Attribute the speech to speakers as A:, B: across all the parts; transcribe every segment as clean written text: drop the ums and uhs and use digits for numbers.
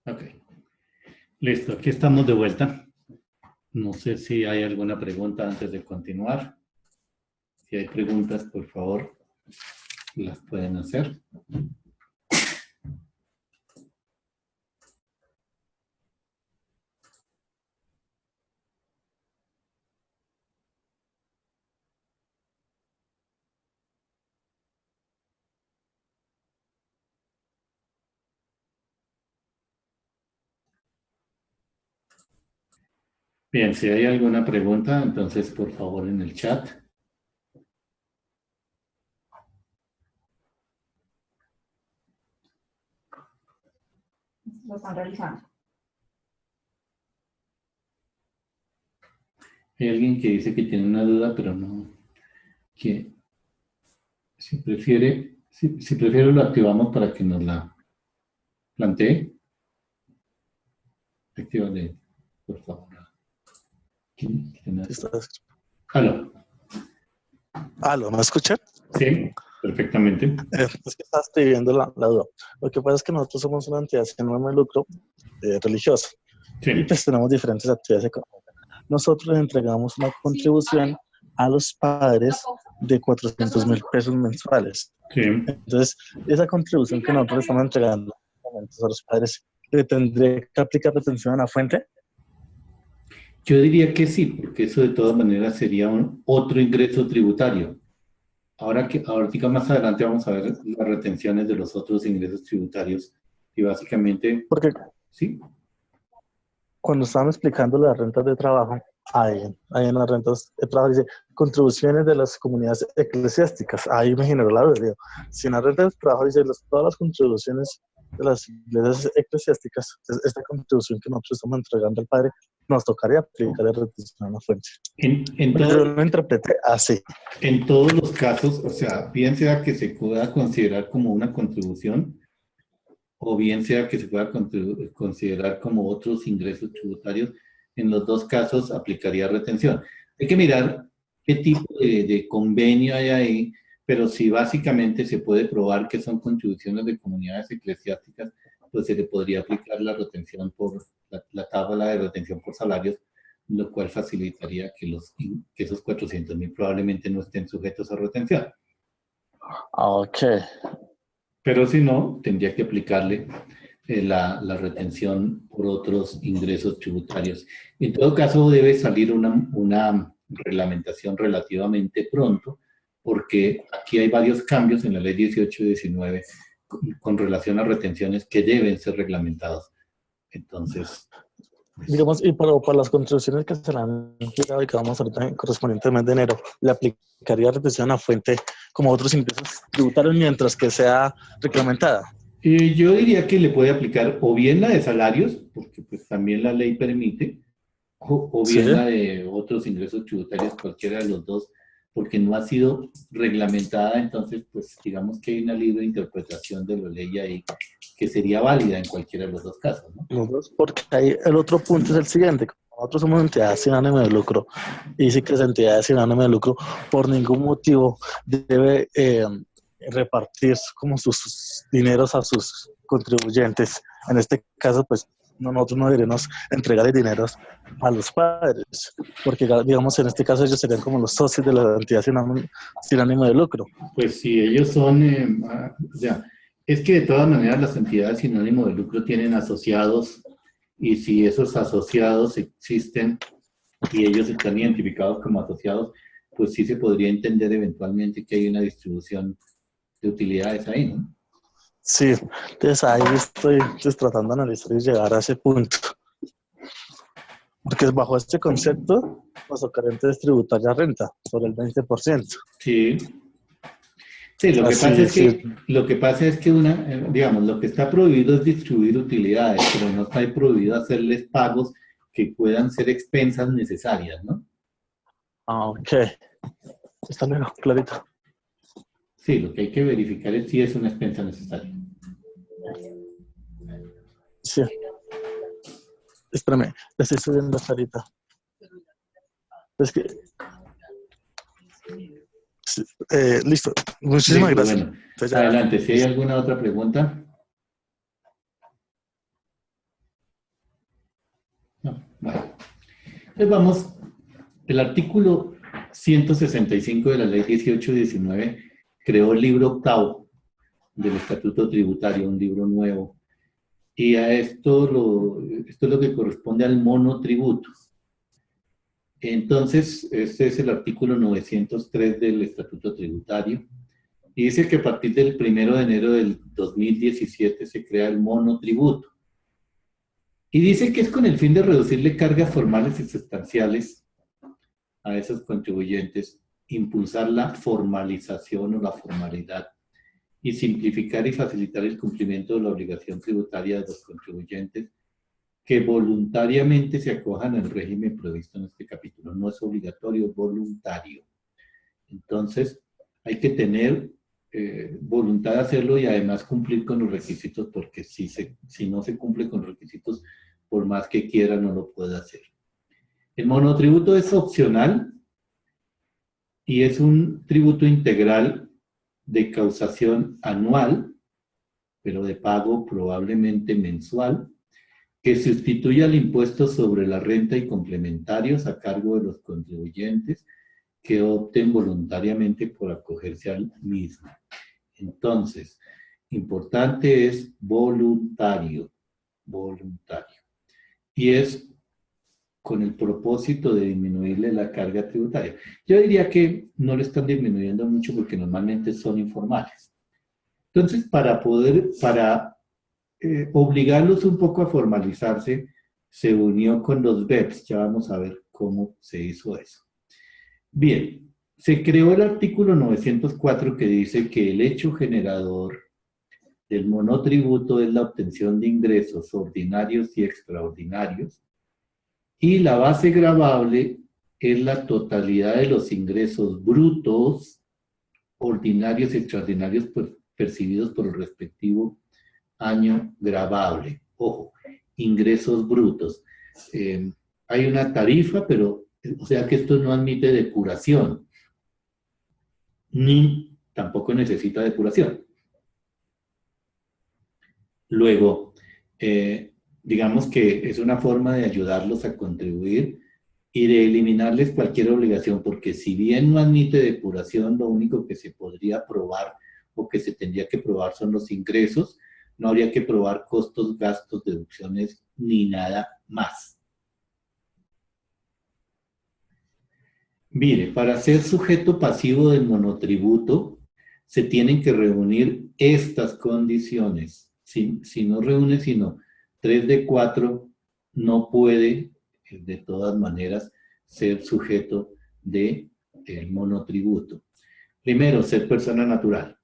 A: Ok. Listo, aquí estamos de vuelta. No sé si hay alguna pregunta antes de continuar. Si hay preguntas, por favor, las pueden hacer. Bien, si hay alguna pregunta, entonces por favor en el chat.
B: Lo están realizando.
A: Hay alguien que dice que tiene una duda, pero no, que si prefiere lo activamos para que nos la plantee. Actívale, por favor. Aló.
C: Aló, ¿me escuchan?
A: Sí, perfectamente.
C: Es que estaba escribiendo la duda. Lo que pasa es que nosotros somos una entidad sin ánimo de lucro religiosa y
A: Sí,
C: pues tenemos diferentes actividades económicas. Nosotros les entregamos una contribución a los padres de 400.000 pesos mensuales.
A: sí.
C: Entonces, esa contribución que nosotros le estamos entregando a los padres, ¿le tendré que aplicar retención a la fuente?
A: Yo diría que sí, porque eso de todas maneras sería otro ingreso tributario. Ahorita más adelante vamos a ver las retenciones de los otros ingresos tributarios y básicamente,
C: Porque
A: sí,
C: cuando estaban explicando las rentas de trabajo, ahí en las rentas de trabajo dice contribuciones de las comunidades eclesiásticas. Ahí me generó la duda. Digo, si en las rentas de trabajo dice todas las contribuciones de las iglesias eclesiásticas, esta contribución que nosotros estamos entregando al Padre, nos tocaría aplicar la retención a la fuente. Yo lo interpreté así.
A: En todos los casos, o sea, bien sea que se pueda considerar como una contribución, o bien sea que se pueda considerar como otros ingresos tributarios, en los dos casos aplicaría retención. Hay que mirar qué tipo de convenio hay ahí, pero si básicamente se puede probar que son contribuciones de comunidades eclesiásticas, pues se le podría aplicar la retención por la tabla de retención por salarios, lo cual facilitaría que esos 400.000 probablemente no estén sujetos a retención.
C: Ok.
A: Pero si no, tendría que aplicarle la retención por otros ingresos tributarios. En todo caso, debe salir una reglamentación relativamente pronto, porque aquí hay varios cambios en la ley 18 y 19 con relación a retenciones que deben ser reglamentados. Entonces, pues,
C: digamos, y para las contribuciones que se le han llegado y que vamos ahorita en correspondiente mes de enero, ¿le aplicaría retención a fuente como otros ingresos tributarios mientras que sea reglamentada?
A: yo diría que le puede aplicar o bien la de salarios, porque pues también la ley permite, o
C: Sí.
A: bien la de otros ingresos tributarios, cualquiera de los dos, porque no ha sido reglamentada, entonces pues digamos que hay una libre interpretación de la ley ahí que sería válida en cualquiera de los dos casos, ¿no?
C: Los dos, porque ahí el otro punto es el siguiente. Nosotros somos entidades sin ánimo de lucro y dice que las entidades sin ánimo de lucro por ningún motivo debe repartir como sus dineros a sus contribuyentes. En este caso, pues nosotros no deberíamos entregar dineros a los padres, porque digamos en este caso ellos serían como los socios de la entidad sin ánimo de lucro.
A: Pues si ellos son, o sea, es que de todas maneras las entidades sin ánimo de lucro tienen asociados y si esos asociados existen y ellos están identificados como asociados, pues sí se podría entender eventualmente que hay una distribución de utilidades ahí, ¿no?
C: Sí, entonces ahí estoy tratando de analizar y llegar a ese punto. Porque bajo este concepto, nos tocaría entonces tributar la renta sobre el 20%.
A: Sí. Sí, lo que
C: Así
A: pasa es
C: sí.
A: que digamos, lo que está prohibido es distribuir utilidades, pero no está prohibido hacerles pagos que puedan ser expensas necesarias, ¿no?
C: Ah, ok. Está luego, clarito.
A: Sí, lo que hay que verificar es si es una expensa necesaria.
C: Sí. Espérame, le estoy subiendo clarita. Es que... Sí, listo. Muchísimas
A: Listo,
C: gracias.
A: bueno.
C: Entonces,
A: Adelante, si hay
C: listo.
A: alguna otra pregunta. Entonces vamos, el artículo 165 de la ley 1819 creó el libro octavo del Estatuto Tributario, un libro nuevo, y a esto es lo que corresponde al monotributo. Entonces, este es el artículo 903 del Estatuto Tributario, y dice que a partir del 1 de enero del 2017 se crea el monotributo. Y dice que es con el fin de reducirle cargas formales y sustanciales a esos contribuyentes, impulsar la formalización o la formalidad y simplificar y facilitar el cumplimiento de la obligación tributaria de los contribuyentes que voluntariamente se acojan al régimen previsto en este capítulo. No es obligatorio, es voluntario. Entonces, hay que tener voluntad de hacerlo y además cumplir con los requisitos, porque si no se cumple con los requisitos, por más que quiera, no lo puede hacer. El monotributo es opcional y es un tributo integral de causación anual, pero de pago probablemente mensual, que sustituye al impuesto sobre la renta y complementarios a cargo de los contribuyentes que opten voluntariamente por acogerse al mismo. Entonces, importante es voluntario, voluntario. Y es con el propósito de disminuirle la carga tributaria. Yo diría que no le están disminuyendo mucho porque normalmente son informales. Entonces, para obligarlos un poco a formalizarse, se unió con los BEPS. Ya vamos a ver cómo se hizo eso. Bien, se creó el artículo 904 que dice que el hecho generador del monotributo es la obtención de ingresos ordinarios y extraordinarios, y la base gravable es la totalidad de los ingresos brutos, ordinarios y extraordinarios percibidos por el respectivo año gravable. Ojo, ingresos brutos. Hay una tarifa, pero, o sea que esto no admite depuración, ni tampoco necesita depuración. Luego, digamos que es una forma de ayudarlos a contribuir y de eliminarles cualquier obligación, porque si bien no admite depuración, lo único que se podría probar o que se tendría que probar son los ingresos. No habría que probar costos, gastos, deducciones, ni nada más. Mire, para ser sujeto pasivo del monotributo, se tienen que reunir estas condiciones. Si no reúne sino 3 de 4, no puede, de todas maneras, ser sujeto del monotributo. Primero, ser persona natural.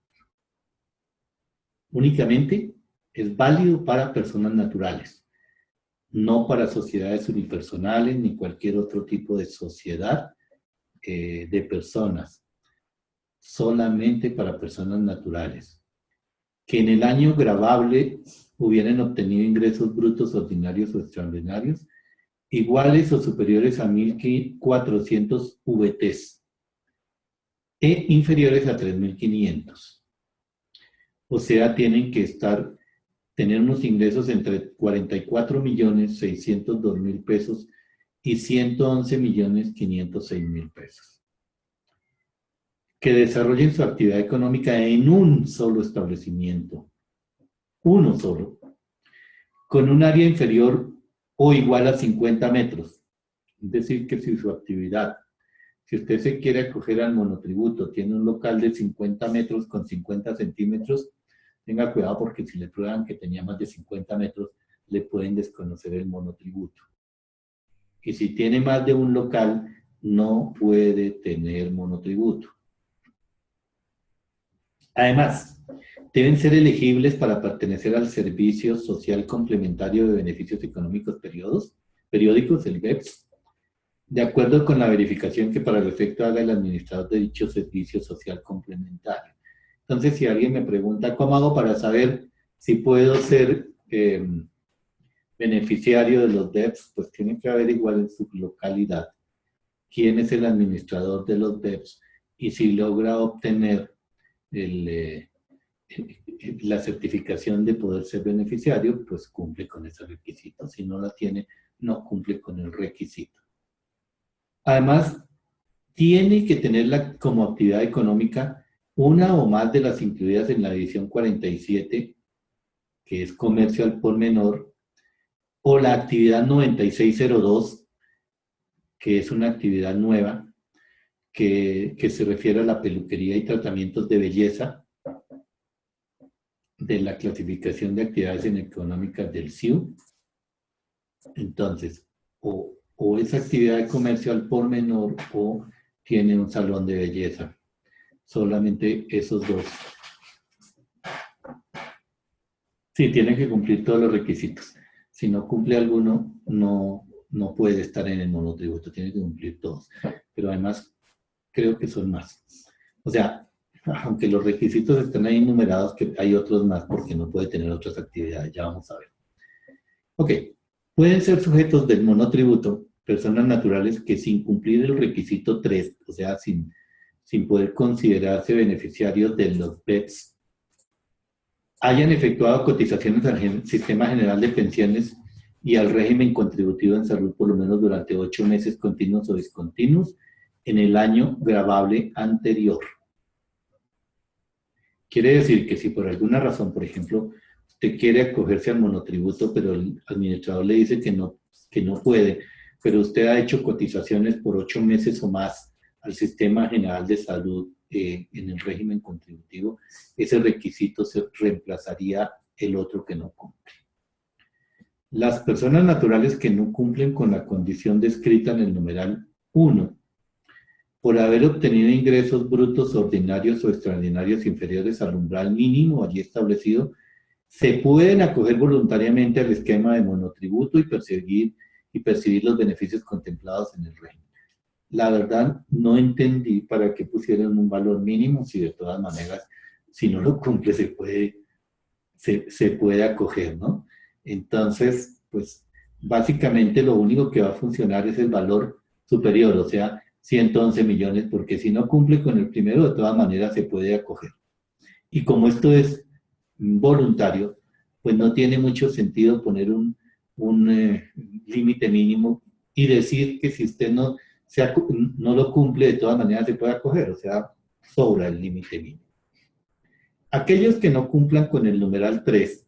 A: Únicamente es válido para personas naturales, no para sociedades unipersonales ni cualquier otro tipo de sociedad de personas, solamente para personas naturales, que en el año gravable hubieran obtenido ingresos brutos ordinarios o extraordinarios iguales o superiores a 1.400 VTs e inferiores a 3.500. O sea, tienen que tener unos ingresos entre 44.602.000 pesos y 111.506.000 pesos. Que desarrollen su actividad económica en un solo establecimiento, uno solo, con un área inferior o igual a 50 metros. Es decir, que si su actividad, si usted se quiere acoger al monotributo, tiene un local de 50 metros con 50 centímetros, tenga cuidado porque si le prueban que tenía más de 50 metros, le pueden desconocer el monotributo. Y si tiene más de un local, no puede tener monotributo. Además, deben ser elegibles para pertenecer al Servicio Social Complementario de Beneficios Económicos Periódicos, el BEPS, de acuerdo con la verificación que para el efecto haga el administrador de dicho Servicio Social Complementario. Entonces, si alguien me pregunta, ¿cómo hago para saber si puedo ser beneficiario de los BEPS? Pues tiene que averiguar en su localidad quién es el administrador de los BEPS y si logra obtener la certificación de poder ser beneficiario, pues cumple con ese requisito. Si no la tiene, no cumple con el requisito. Además, tiene que tenerla como actividad económica una o más de las incluidas en la división 47, que es comercio al por menor, o la actividad 9602, que es una actividad nueva, que se refiere a la peluquería y tratamientos de belleza de la clasificación de actividades económicas del SIU. Entonces, o es actividad de comercio al por menor o tiene un salón de belleza. Solamente esos dos. Sí, tiene que cumplir todos los requisitos. Si no cumple alguno, no puede estar en el monotributo, tiene que cumplir todos. Pero además, creo que son más. O sea, aunque los requisitos están ahí enumerados, que hay otros más porque no puede tener otras actividades, ya vamos a ver. Ok, pueden ser sujetos del monotributo personas naturales que sin cumplir el requisito 3, o sea, sin poder considerarse beneficiarios de los BEPS, hayan efectuado cotizaciones al Sistema General de Pensiones y al régimen contributivo en salud por lo menos durante 8 meses continuos o discontinuos en el año gravable anterior. Quiere decir que si por alguna razón, por ejemplo, usted quiere acogerse al monotributo, pero el administrador le dice que no puede, pero usted ha hecho cotizaciones por 8 meses o más al Sistema General de Salud en el régimen contributivo, ese requisito se reemplazaría el otro que no cumple. Las personas naturales que no cumplen con la condición descrita en el numeral 1, por haber obtenido ingresos brutos ordinarios o extraordinarios inferiores al umbral mínimo allí establecido, se pueden acoger voluntariamente al esquema de monotributo y percibir los beneficios contemplados en el régimen. La verdad, no entendí para qué pusieron un valor mínimo, si de todas maneras, si no lo cumple, se puede acoger, ¿no? Entonces, pues, básicamente lo único que va a funcionar es el valor superior, o sea, 111 millones, porque si no cumple con el primero, de todas maneras se puede acoger. Y como esto es voluntario, pues no tiene mucho sentido poner un límite mínimo y decir que si usted no lo cumple, de todas maneras se puede acoger, o sea, sobra el límite mínimo. Aquellos que no cumplan con el numeral 3,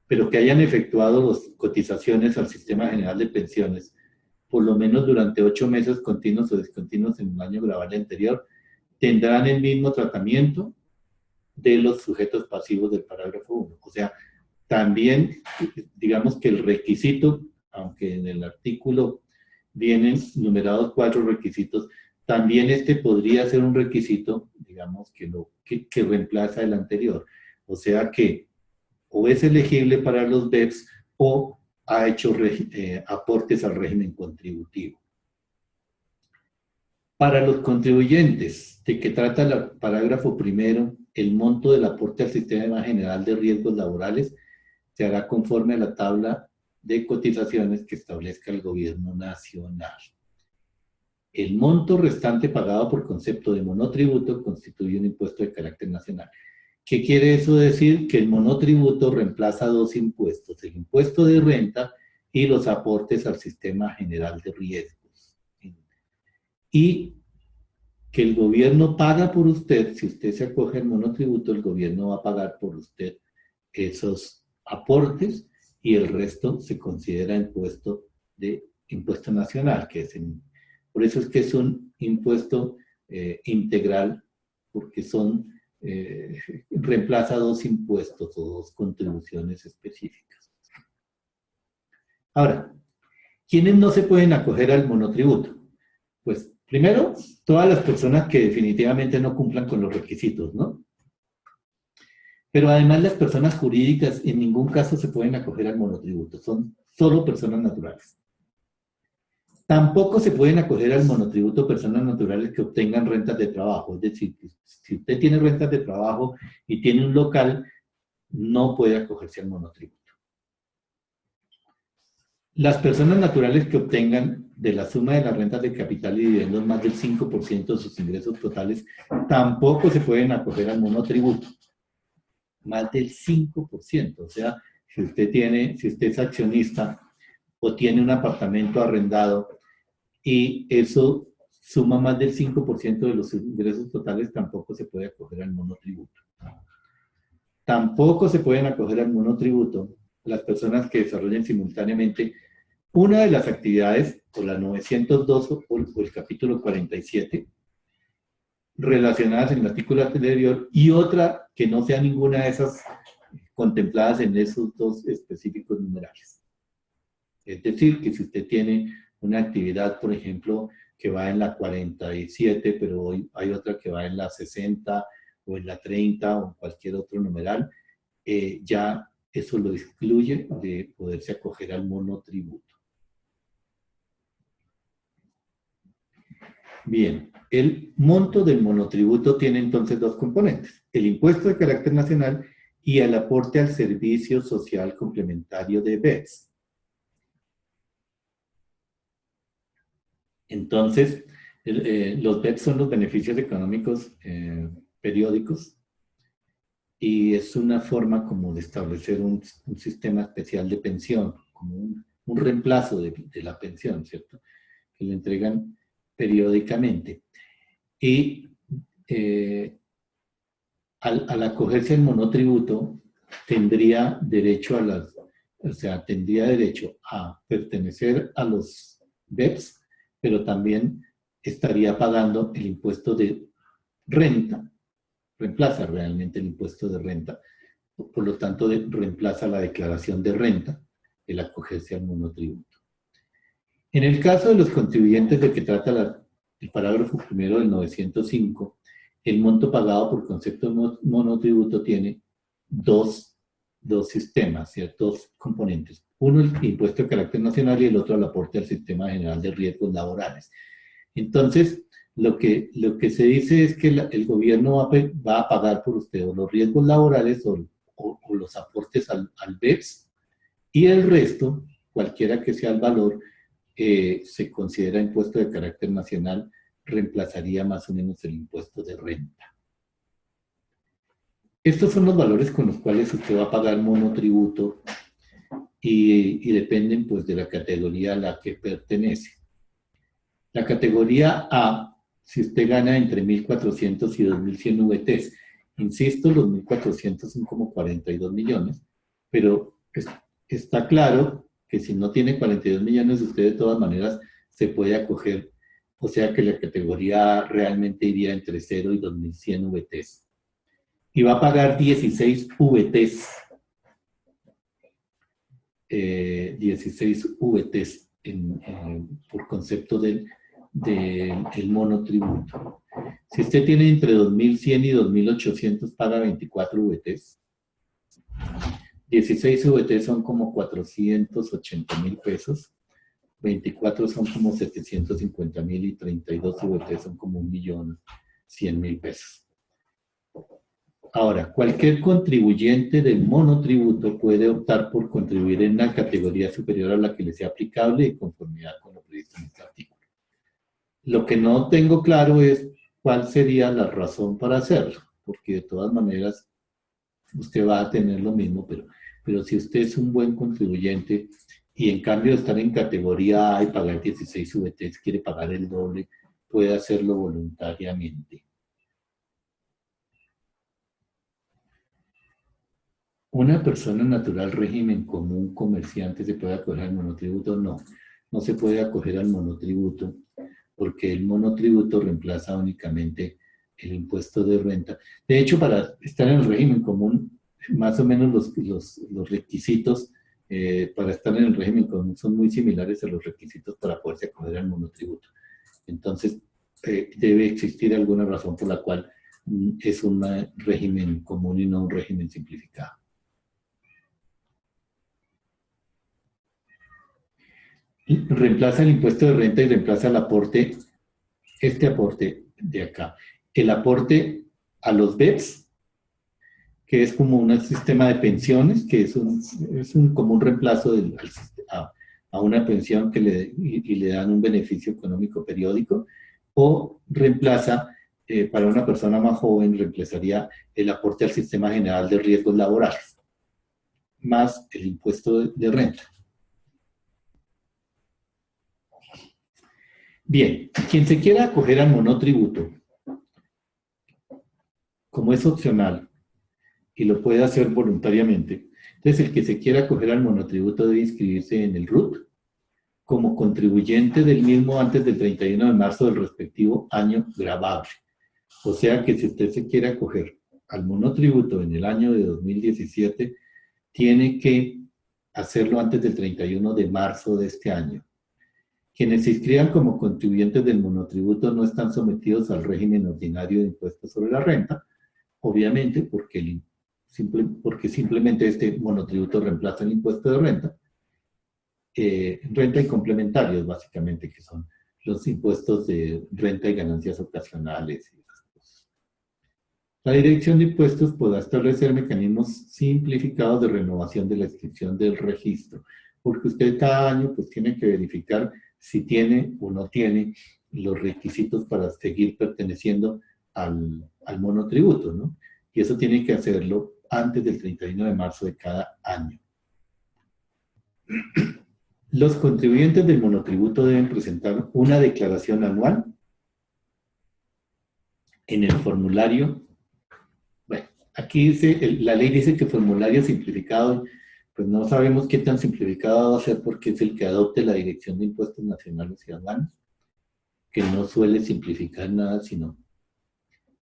A: pero que hayan efectuado las cotizaciones al Sistema General de Pensiones, por lo menos durante 8 meses continuos o discontinuos en un año gravable anterior, tendrán el mismo tratamiento de los sujetos pasivos del parágrafo 1. O sea, también, digamos que el requisito, aunque en el artículo vienen numerados 4 requisitos, también este podría ser un requisito, digamos, que reemplaza el anterior. O sea que o es elegible para los BEPS o ha hecho aportes al régimen contributivo. Para los contribuyentes, de que trata el parágrafo primero, el monto del aporte al Sistema General de Riesgos Laborales se hará conforme a la tabla de cotizaciones que establezca el gobierno nacional. El monto restante pagado por concepto de monotributo constituye un impuesto de carácter nacional. ¿Qué quiere eso decir? Que el monotributo reemplaza 2 impuestos, el impuesto de renta y los aportes al Sistema General de Riesgos. Y que el gobierno paga por usted, si usted se acoge al monotributo, el gobierno va a pagar por usted esos aportes y el resto se considera impuesto nacional, que es por eso es que es un impuesto integral, porque reemplaza 2 impuestos o 2 contribuciones específicas. Ahora, ¿quiénes no se pueden acoger al monotributo? Pues, primero, todas las personas que definitivamente no cumplan con los requisitos, ¿no? Pero además las personas jurídicas en ningún caso se pueden acoger al monotributo, son solo personas naturales. Tampoco se pueden acoger al monotributo personas naturales que obtengan rentas de trabajo. Es decir, si usted tiene rentas de trabajo y tiene un local, no puede acogerse al monotributo. Las personas naturales que obtengan de la suma de las rentas de capital y dividendos más del 5% de sus ingresos totales, tampoco se pueden acoger al monotributo. Más del 5%. O sea, si usted es accionista o tiene un apartamento arrendado y eso suma más del 5% de los ingresos totales, tampoco se puede acoger al monotributo. Tampoco se pueden acoger al monotributo las personas que desarrollen simultáneamente una de las actividades, o la 902 o el capítulo 47, relacionadas en el artículo anterior, y otra que no sea ninguna de esas contempladas en esos dos específicos numerales. Es decir, que si usted tiene una actividad, por ejemplo, que va en la 47, pero hoy hay otra que va en la 60 o en la 30 o en cualquier otro numeral, ya eso lo excluye de poderse acoger al monotributo. Bien, el monto del monotributo tiene entonces dos componentes: el impuesto de carácter nacional y el aporte al servicio social complementario de BEPS. Entonces, los BEPS son los beneficios económicos periódicos, y es una forma como de establecer un sistema especial de pensión, como un reemplazo de la pensión, ¿cierto? Que le entregan periódicamente. Y al acogerse al monotributo, tendría derecho tendría derecho a pertenecer a los BEPS, pero también estaría pagando el impuesto de renta. Reemplaza realmente el impuesto de renta, por lo tanto reemplaza la declaración de renta, el acogerse al monotributo. En el caso de los contribuyentes de que trata el parágrafo primero del 905, el monto pagado por concepto de monotributo tiene dos sistemas, dos componentes. Uno, el impuesto de carácter nacional, y el otro, el aporte al Sistema General de Riesgos Laborales. Entonces, lo que se dice es que el gobierno va a pagar por usted o los riesgos laborales o los aportes al BEPS, y el resto, cualquiera que sea el valor, se considera impuesto de carácter nacional, reemplazaría más o menos el impuesto de renta. Estos son los valores con los cuales usted va a pagar monotributo, y dependen pues de la categoría a la que pertenece. La categoría A, si usted gana entre 1.400 y 2.100 VTs, insisto, los 1.400 son como 42 millones, pero está claro que si no tiene 42 millones, usted de todas maneras se puede acoger, o sea que la categoría A realmente iría entre 0 y 2.100 VTs. Y va a pagar 16 VTs. 16 VTs por concepto del monotributo. Si usted tiene entre 2.100 y 2.800, paga 24 VTs. 16 VTs son como 480.000 pesos. 24 son como 750.000 y 32 VTs son como 1.100.000 pesos. Ahora, cualquier contribuyente del monotributo puede optar por contribuir en una categoría superior a la que le sea aplicable de conformidad con lo previsto en este artículo. Lo que no tengo claro es cuál sería la razón para hacerlo, porque de todas maneras usted va a tener lo mismo, pero si usted es un buen contribuyente y en cambio de estar en categoría A y pagar 16 VTs, quiere pagar el doble, puede hacerlo voluntariamente. ¿Una persona natural régimen común comerciante se puede acoger al monotributo? No, no se puede acoger al monotributo, porque el monotributo reemplaza únicamente el impuesto de renta. De hecho, para estar en el régimen común, más o menos los requisitos para estar en el régimen común son muy similares a los requisitos para poderse acoger al monotributo. Entonces, debe existir alguna razón por la cual es un régimen común y no un régimen simplificado. Reemplaza el impuesto de renta y reemplaza el aporte, este aporte de acá, el aporte a los BEPS, que es como un sistema de pensiones, que es como un reemplazo a una pensión que le dan un beneficio económico periódico, o reemplaza, para una persona más joven, reemplazaría el aporte al Sistema General de Riesgos Laborales, más el impuesto de renta. Bien, quien se quiera acoger al monotributo, como es opcional y lo puede hacer voluntariamente, entonces el que se quiera acoger al monotributo debe inscribirse en el RUT como contribuyente del mismo antes del 31 de marzo del respectivo año gravable. O sea que si usted se quiere acoger al monotributo en el año de 2017, tiene que hacerlo antes del 31 de marzo de este año. Quienes se inscriban como contribuyentes del monotributo no están sometidos al régimen ordinario de impuestos sobre la renta, obviamente porque simplemente este monotributo reemplaza el impuesto de renta. Renta y complementarios, básicamente, que son los impuestos de renta y ganancias ocasionales y esas cosas. La Dirección de Impuestos podrá establecer mecanismos simplificados de renovación de la inscripción del registro, porque usted cada año pues tiene que verificar si tiene o no tiene los requisitos para seguir perteneciendo al monotributo, ¿no? Y eso tiene que hacerlo antes del 31 de marzo de cada año. Los contribuyentes del monotributo deben presentar una declaración anual en el formulario. Bueno, aquí dice, la ley dice que formulario simplificado, pues no sabemos qué tan simplificado va a ser porque es el que adopte la Dirección de Impuestos Nacionales y Aduanas, que no suele simplificar nada, sino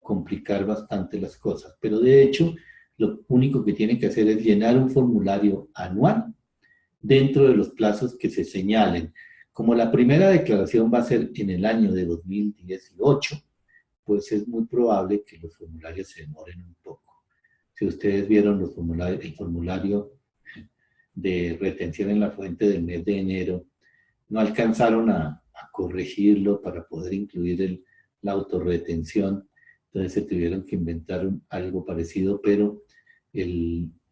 A: complicar bastante las cosas. Pero de hecho, lo único que tiene que hacer es llenar un formulario anual dentro de los plazos que se señalen. Como la primera declaración va a ser en el año de 2018, pues es muy probable que los formularios se demoren un poco. Si ustedes vieron el formulario de retención en la fuente del mes de enero, no alcanzaron a corregirlo para poder incluir la autorretención, entonces se tuvieron que inventar algo parecido, pero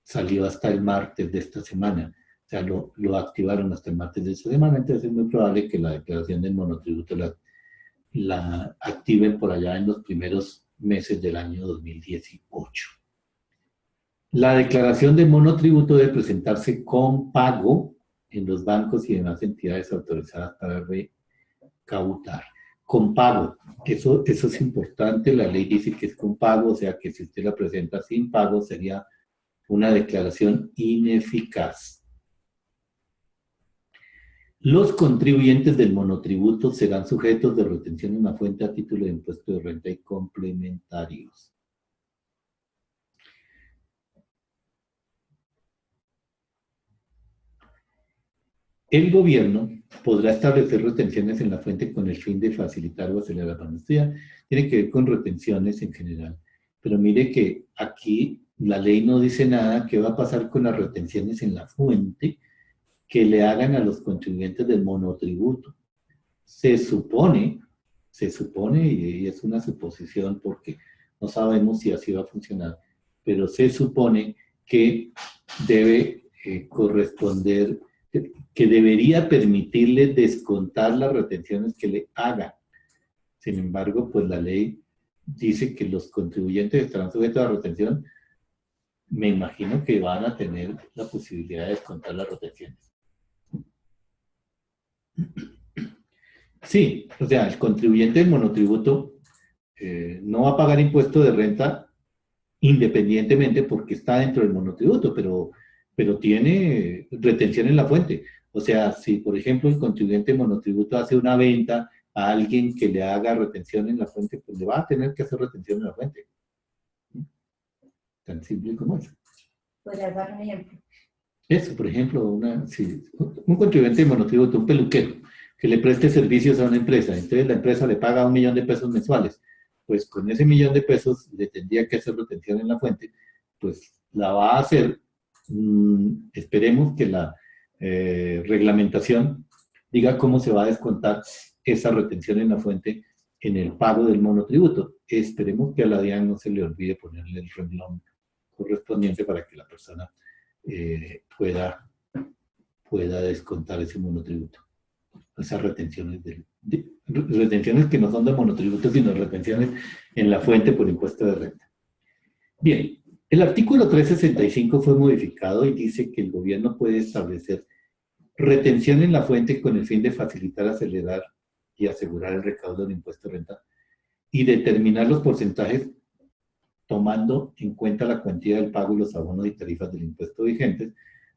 A: salió hasta el martes de esta semana. O sea, lo activaron hasta el martes de esta semana, entonces es muy probable que la declaración del monotributo la activen por allá en los primeros meses del año 2018. La declaración de monotributo debe presentarse con pago en los bancos y demás entidades autorizadas para recaudar. Con pago, eso es importante, la ley dice que es con pago, o sea que si usted la presenta sin pago sería una declaración ineficaz. Los contribuyentes del monotributo serán sujetos de retención en la fuente a título de impuesto de renta y complementarios. El gobierno podrá establecer retenciones en la fuente con el fin de facilitar o acelerar la amnistía. Tiene que ver con retenciones en general. Pero mire que aquí la ley no dice nada qué va a pasar con las retenciones en la fuente que le hagan a los contribuyentes del monotributo. Se supone, y es una suposición porque no sabemos si así va a funcionar, pero se supone que debe corresponder, que debería permitirle descontar las retenciones que le haga. Sin embargo, pues la ley dice que los contribuyentes estarán sujetos a retención. Me imagino que van a tener la posibilidad de descontar las retenciones. Sí, o sea, el contribuyente del monotributo no va a pagar impuesto de renta independientemente porque está dentro del monotributo, pero tiene retención en la fuente. O sea, si por ejemplo el contribuyente monotributo hace una venta a alguien que le haga retención en la fuente, pues le va a tener que hacer retención en la fuente. Tan simple como eso.
B: ¿Podrías dar un ejemplo?
A: Eso, por ejemplo, un contribuyente monotributo, un peluquero, que le preste servicios a una empresa, entonces la empresa le paga 1 millón de pesos mensuales, pues con ese 1 millón de pesos le tendría que hacer retención en la fuente, pues la va a hacer. Esperemos que la reglamentación diga cómo se va a descontar esa retención en la fuente en el pago del monotributo. Esperemos que a la DIAN no se le olvide ponerle el renglón correspondiente para que la persona pueda descontar ese monotributo. Esas retenciones, retenciones que no son de monotributo, sino retenciones en la fuente por impuesto de renta. Bien, el artículo 365 fue modificado y dice que el gobierno puede establecer retención en la fuente con el fin de facilitar, acelerar y asegurar el recaudo del impuesto de renta, y determinar los porcentajes tomando en cuenta la cuantía del pago y los abonos y tarifas del impuesto vigentes,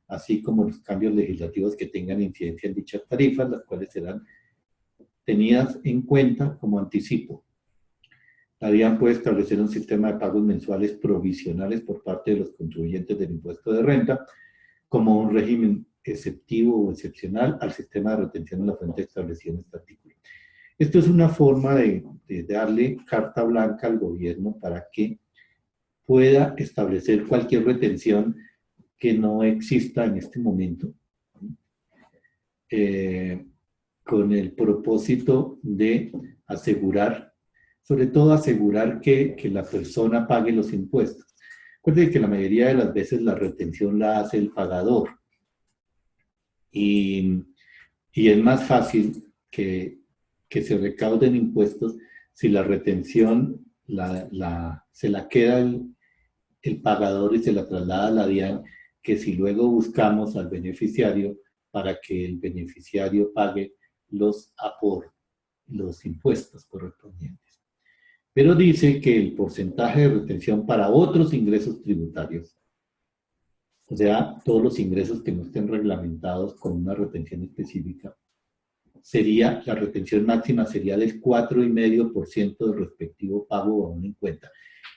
A: así como los cambios legislativos que tengan incidencia en dichas tarifas, las cuales serán tenidas en cuenta como anticipo. La DIAN puede establecer un sistema de pagos mensuales provisionales por parte de los contribuyentes del impuesto de renta, como un régimen exceptivo o excepcional al sistema de retención de la fuente establecido en este artículo. Esto es una forma de darle carta blanca al gobierno para que pueda establecer cualquier retención que no exista en este momento, con el propósito de asegurar, sobre todo asegurar que la persona pague los impuestos. Recuerden que la mayoría de las veces la retención la hace el pagador, y es más fácil que se recauden impuestos si la retención se la queda el pagador y se la traslada a la DIAN, que si luego buscamos al beneficiario para que el beneficiario pague los impuestos correspondientes. Pero dice que el porcentaje de retención para otros ingresos tributarios, o sea, todos los ingresos que no estén reglamentados con una retención específica, la retención máxima sería del 4,5% del respectivo pago o abono en cuenta.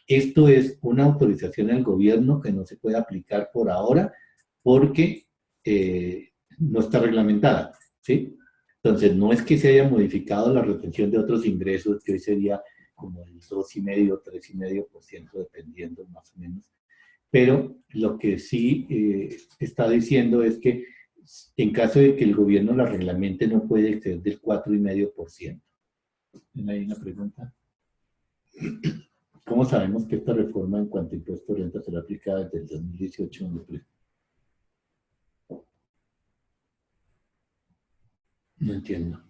A: Esto es una autorización del gobierno que no se puede aplicar por ahora porque no está reglamentada, ¿sí? Entonces, no es que se haya modificado la retención de otros ingresos, que hoy sería como el 2,5% o 3,5%, dependiendo más o menos. Pero lo que sí está diciendo es que en caso de que el gobierno la reglamente no puede exceder del 4,5%. ¿Hay una pregunta? ¿Cómo sabemos que esta reforma en cuanto a impuesto de renta será aplicada desde el 2018? No entiendo.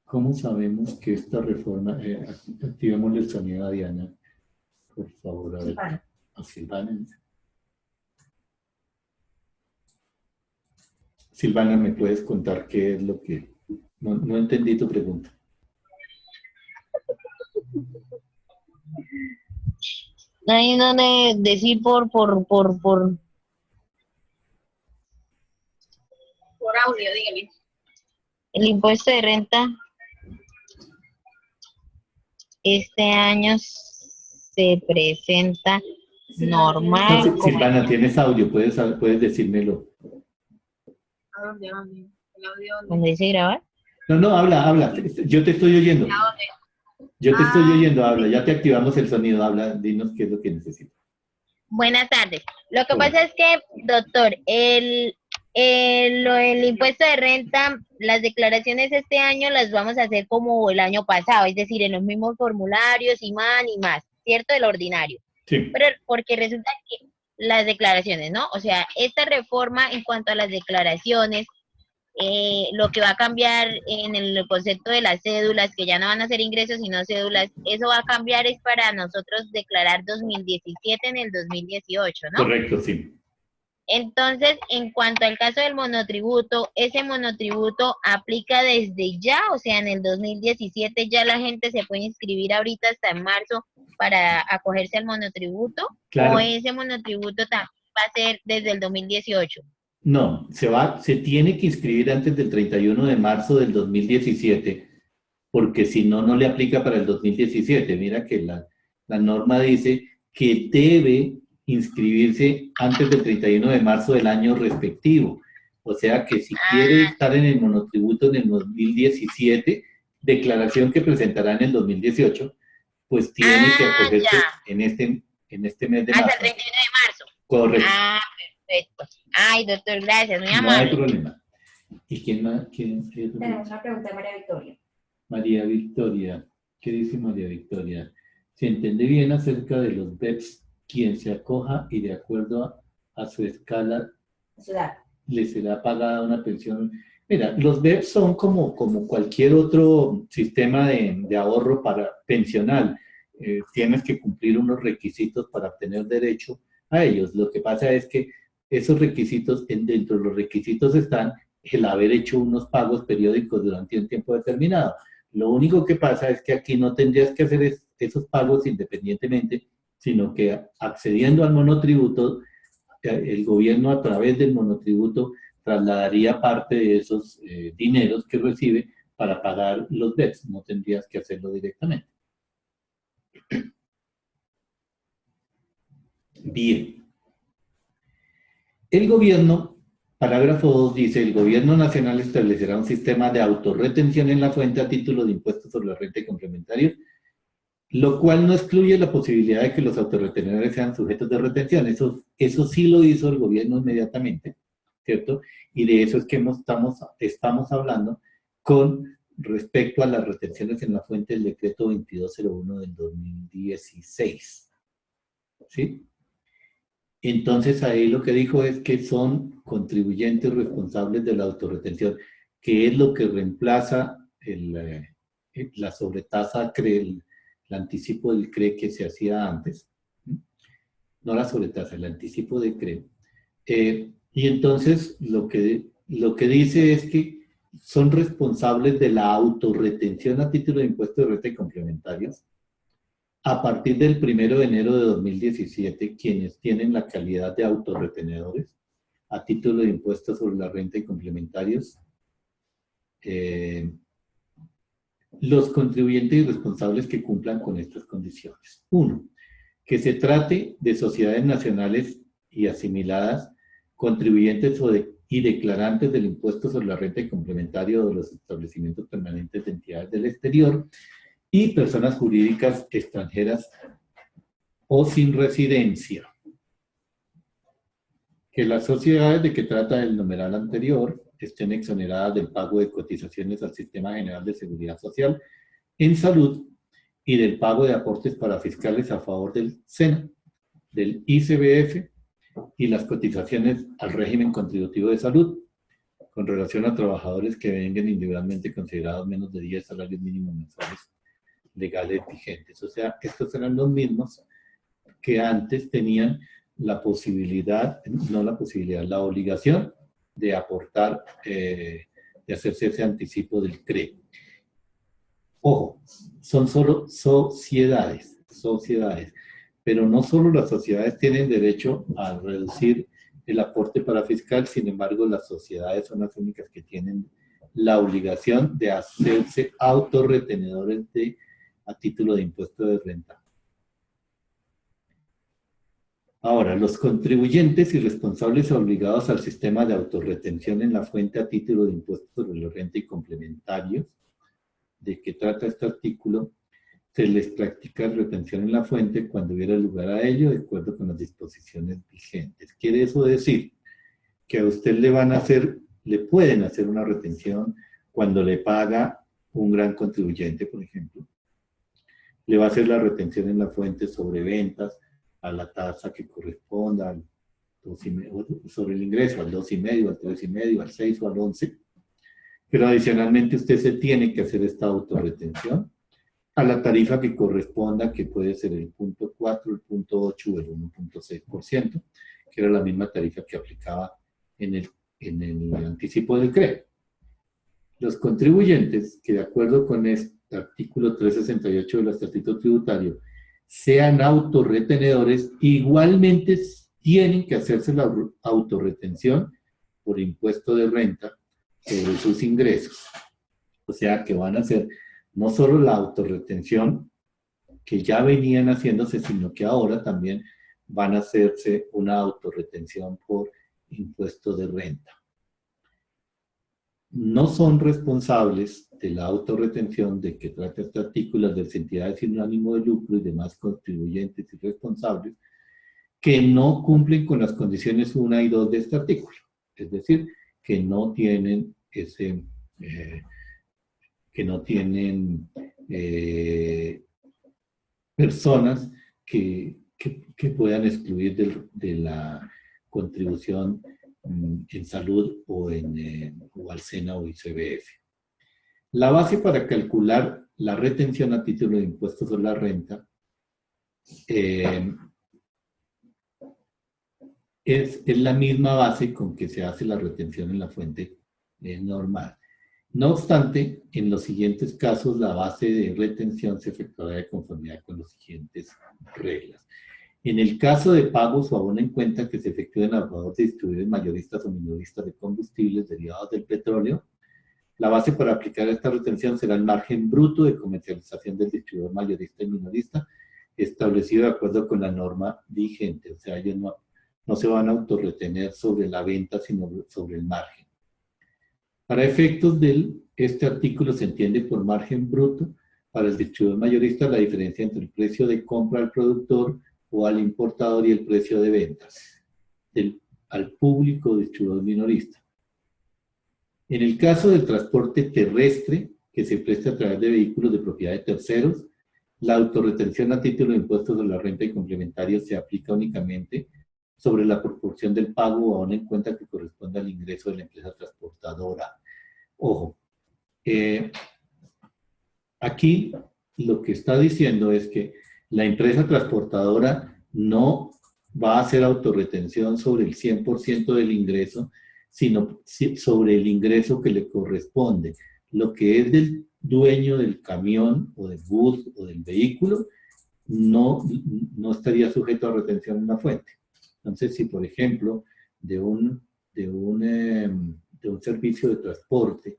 A: ¿Cómo sabemos que esta reforma... activémosle el sonido a Diana, por favor, a ver. A Silvana. Silvana, ¿me puedes contar qué es lo que... No entendí tu pregunta.
D: Hay donde decir por audio, dígame. El impuesto de renta este año se presenta normal.
A: No, Silvana, tienes audio, puedes decírmelo.
D: ¿A dónde? ¿El audio? ¿Dónde dice grabar?
A: No, habla. Yo te estoy oyendo. Yo te estoy oyendo, habla. Ya te activamos el sonido, habla. Dinos qué es lo que necesitas.
D: Buenas tardes. Lo que pasa es que, doctor, el impuesto de renta, las declaraciones este año las vamos a hacer como el año pasado, es decir, en los mismos formularios, y más, ¿cierto? El ordinario.
A: Sí.
D: Pero porque resulta que las declaraciones, ¿no? O sea, esta reforma en cuanto a las declaraciones, lo que va a cambiar en el concepto de las cédulas, que ya no van a ser ingresos sino cédulas, eso va a cambiar es para nosotros declarar 2017 en el 2018, ¿no?
A: Correcto, sí.
D: Entonces, en cuanto al caso del monotributo, ese monotributo aplica desde ya, o sea, en el 2017 ya la gente se puede inscribir ahorita hasta en marzo para acogerse al monotributo,
A: Claro.
D: o ese monotributo también va a ser desde el 2018.
A: No, se tiene que inscribir antes del 31 de marzo del 2017, porque si no, no le aplica para el 2017. Mira que la norma dice que debe inscribirse antes del 31 de marzo del año respectivo. O sea que si quiere estar en el monotributo en el 2017, declaración que presentará en el 2018, pues tiene que acogerse en este mes de marzo.
D: Hasta el 31 de marzo.
A: Correcto.
D: Perfecto. Ay, doctor, gracias, muy amable.
A: No hay problema. ¿Y quién más?
B: Tenemos una pregunta de María Victoria.
A: María Victoria. ¿Qué dice María Victoria? ¿Se entiende bien acerca de los BEPS? Quien se acoja y de acuerdo a su escala le será pagada una pensión. Mira, los BEPS son como cualquier otro sistema de ahorro pensional. Tienes que cumplir unos requisitos para obtener derecho a ellos. Lo que pasa es que esos requisitos, dentro de los requisitos están el haber hecho unos pagos periódicos durante un tiempo determinado. Lo único que pasa es que aquí no tendrías que hacer esos pagos independientemente, sino que accediendo al monotributo, el gobierno a través del monotributo trasladaría parte de esos dineros que recibe para pagar los BEPS. No tendrías que hacerlo directamente. Bien. El gobierno, parágrafo 2 dice, el gobierno nacional establecerá un sistema de autorretención en la fuente a título de impuestos sobre la renta y complementarios, lo cual no excluye la posibilidad de que los autorretenedores sean sujetos de retención. Eso sí lo hizo el gobierno inmediatamente, ¿cierto? Y de eso es que estamos hablando con respecto a las retenciones en la fuente del decreto 2201 del 2016. ¿Sí? Entonces ahí lo que dijo es que son contribuyentes responsables de la autorretención, que es lo que reemplaza la sobretasa CRE, el anticipo del CRE que se hacía antes. No la sobretasa, el anticipo del CRE. Y entonces lo que dice es que son responsables de la autorretención a título de impuesto de renta y complementarios a partir del 1 de enero de 2017, quienes tienen la calidad de autorretenedores a título de impuestos sobre la renta y complementarios, los contribuyentes y responsables que cumplan con estas condiciones. 1. Que se trate de sociedades nacionales y asimiladas, contribuyentes y declarantes del impuesto sobre la renta y complementario de los establecimientos permanentes de entidades del exterior, y personas jurídicas extranjeras o sin residencia. Que las sociedades de que trata el numeral anterior estén exoneradas del pago de cotizaciones al Sistema General de Seguridad Social en salud y del pago de aportes parafiscales a favor del SENA, del ICBF y las cotizaciones al régimen contributivo de salud con relación a trabajadores que vengan individualmente considerados menos de 10 salarios mínimos mensuales legales vigentes. O sea, estos eran los mismos que antes tenían la posibilidad, la obligación de aportar, de hacerse ese anticipo del CRE. Ojo, son solo sociedades, pero no solo las sociedades tienen derecho a reducir el aporte parafiscal, sin embargo, las sociedades son las únicas que tienen la obligación de hacerse autorretenedores a título de impuesto de renta. Ahora, los contribuyentes y responsables obligados al sistema de autorretención en la fuente a título de impuesto sobre la renta y complementarios, de que trata este artículo, se les practica retención en la fuente cuando hubiera lugar a ello, de acuerdo con las disposiciones vigentes. Quiere eso decir que a usted le pueden hacer una retención cuando le paga un gran contribuyente, por ejemplo. Le va a hacer la retención en la fuente sobre ventas a la tasa que corresponda al 2,5, sobre el ingreso al 2,5, al 3,5, al 6 o al 11. Pero adicionalmente usted se tiene que hacer esta autorretención a la tarifa que corresponda, que puede ser el 0.4, el 0.8 o el 1.6%, que era la misma tarifa que aplicaba en el anticipo del CRE. Los contribuyentes que de acuerdo con este artículo 368 del Estatuto Tributario sean autorretenedores, igualmente tienen que hacerse la autorretención por impuesto de renta sobre sus ingresos. O sea que van a hacer no solo la autorretención que ya venían haciéndose, sino que ahora también van a hacerse una autorretención por impuesto de renta. No son responsables de la autorretención de que trata este artículo de las entidades sin ánimo de lucro y demás contribuyentes y responsables que no cumplen con las condiciones 1 y 2 de este artículo. Es decir, que no tienen personas que puedan excluir de la contribución en salud o al SENA o ICBF. La base para calcular la retención a título de impuestos sobre la renta es la misma base con que se hace la retención en la fuente normal. No obstante, en los siguientes casos, la base de retención se efectuará de conformidad con las siguientes reglas. En el caso de pagos o abono en cuenta que se efectúen a favor de distribuidores mayoristas o minoristas de combustibles derivados del petróleo, la base para aplicar esta retención será el margen bruto de comercialización del distribuidor mayorista y minorista, establecido de acuerdo con la norma vigente. O sea, ellos no se van a autorretener sobre la venta, sino sobre el margen. Para efectos de este artículo se entiende por margen bruto para el distribuidor mayorista la diferencia entre el precio de compra al productor o al importador y el precio de ventas al público distribuidor minorista. En el caso del transporte terrestre que se presta a través de vehículos de propiedad de terceros, la autorretención a título de impuestos sobre la renta y complementarios se aplica únicamente sobre la proporción del pago o abono en cuenta que corresponde al ingreso de la empresa transportadora. Ojo, aquí lo que está diciendo es que la empresa transportadora no va a hacer autorretención sobre el 100% del ingreso, sino sobre el ingreso que le corresponde. Lo que es del dueño del camión o del bus o del vehículo no estaría sujeto a retención en la fuente. Entonces, si por ejemplo de un servicio de transporte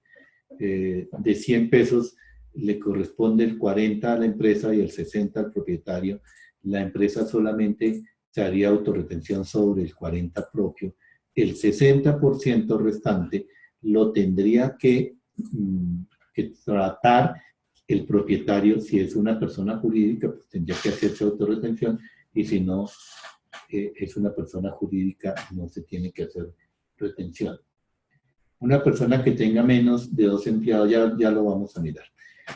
A: de 100 pesos le corresponde el 40 a la empresa y el 60 al propietario, la empresa solamente se haría autorretención sobre el 40 propio. El 60% restante lo tendría que tratar el propietario. Si es una persona jurídica, pues tendría que hacerse autorretención, y si no es una persona jurídica, no se tiene que hacer retención. Una persona que tenga menos de 2 empleados, ya lo vamos a mirar.